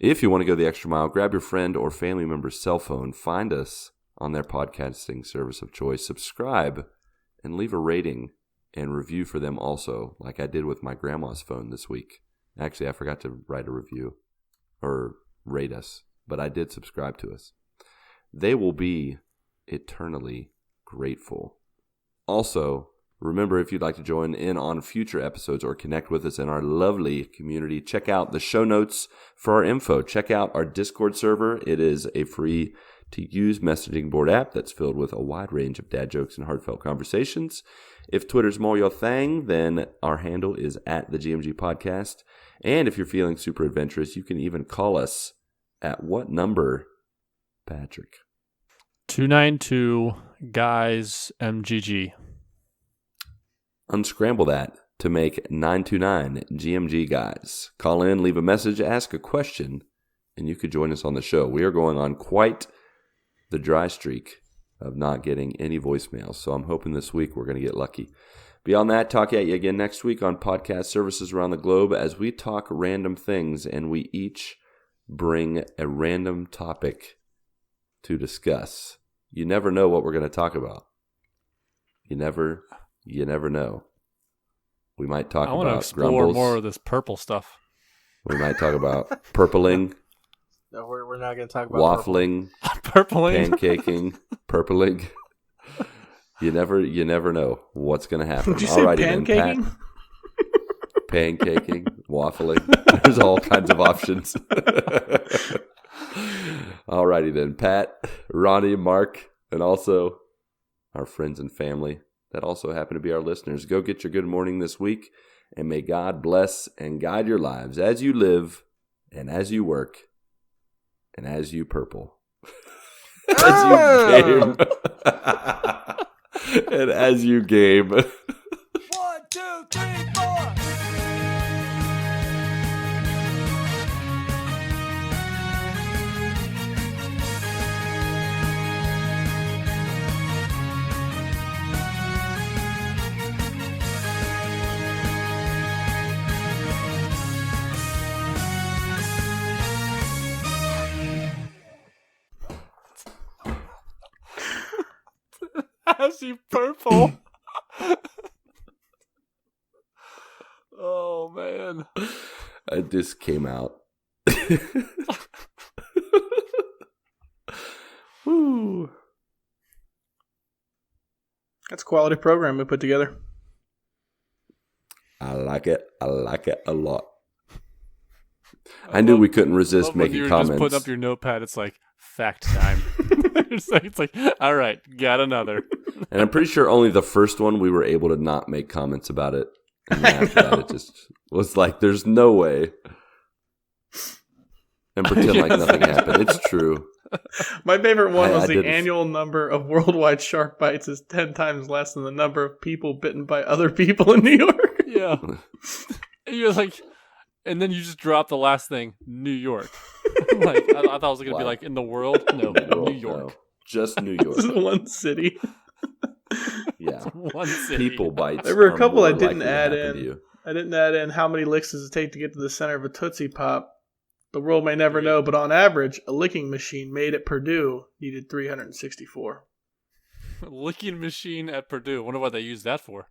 If you want to go the extra mile, grab your friend or family member's cell phone, find us on their podcasting service of choice, subscribe, and leave a rating and review for them also, like I did with my grandma's phone this week. Actually, I forgot to write a review or rate us, but I did subscribe to us. They will be eternally grateful. Also, remember, if you'd like to join in on future episodes or connect with us in our lovely community, check out the show notes for our info. Check out our Discord server. It is a free-to-use messaging board app that's filled with a wide range of dad jokes and heartfelt conversations. If Twitter's more your thing, then our handle is at the GMG Podcast. And if you're feeling super adventurous, you can even call us at what number, Patrick? 292 guys MGG. Unscramble that to make 929 GMG guys. Call in, leave a message, ask a question, and you could join us on the show. We are going on quite the dry streak of not getting any voicemails, so I'm hoping this week we're going to get lucky. Beyond that, talk at you again next week on podcast services around the globe as we talk random things and we each bring a random topic to discuss. You never know what we're going to talk about. You never know. We might talk I want to about explore grumbles. more of this purple stuff. We might talk about purpling, No, we're not going to talk about waffling, Purpling. pancaking, purpling. You never know what's going to happen. Did you say Alrighty then, Pat. pancaking? Pancaking, waffling. There's all kinds of options. Alrighty then, Pat, Ronnie, Mark, and also our friends and family that also happen to be our listeners. Go get your good morning this week, and may God bless and guide your lives as you live and as you work and as you purple. As you game. And as you game. 1, 2, 3, 4. As you purple. Oh, man. It just came out. Woo. That's a quality program we put together. I like it. I like it a lot. I knew we couldn't resist when making you're comments. just putting up your notepad, it's like, fact time. it's like, all right, got another. And I'm pretty sure only the first one we were able to not make comments about it. And then after that, it just was like, there's no way. And pretend like nothing happened. It's true. My favorite one was I the did- annual number of worldwide shark bites is 10 times less than the number of people bitten by other people in New York. Yeah. And you're like, and then you just drop the last thing, New York. Like, I thought it was going to be like in the world. No, New York. No, just New This is York. one city. Yeah. One city. People bites. There were a are couple more I didn't likely to add happen to in. you. I didn't add in how many licks does it take to get to the center of a Tootsie Pop. The world may never know, but on average, a licking machine made at Purdue needed 364. Licking machine at Purdue. Wonder what they use that for.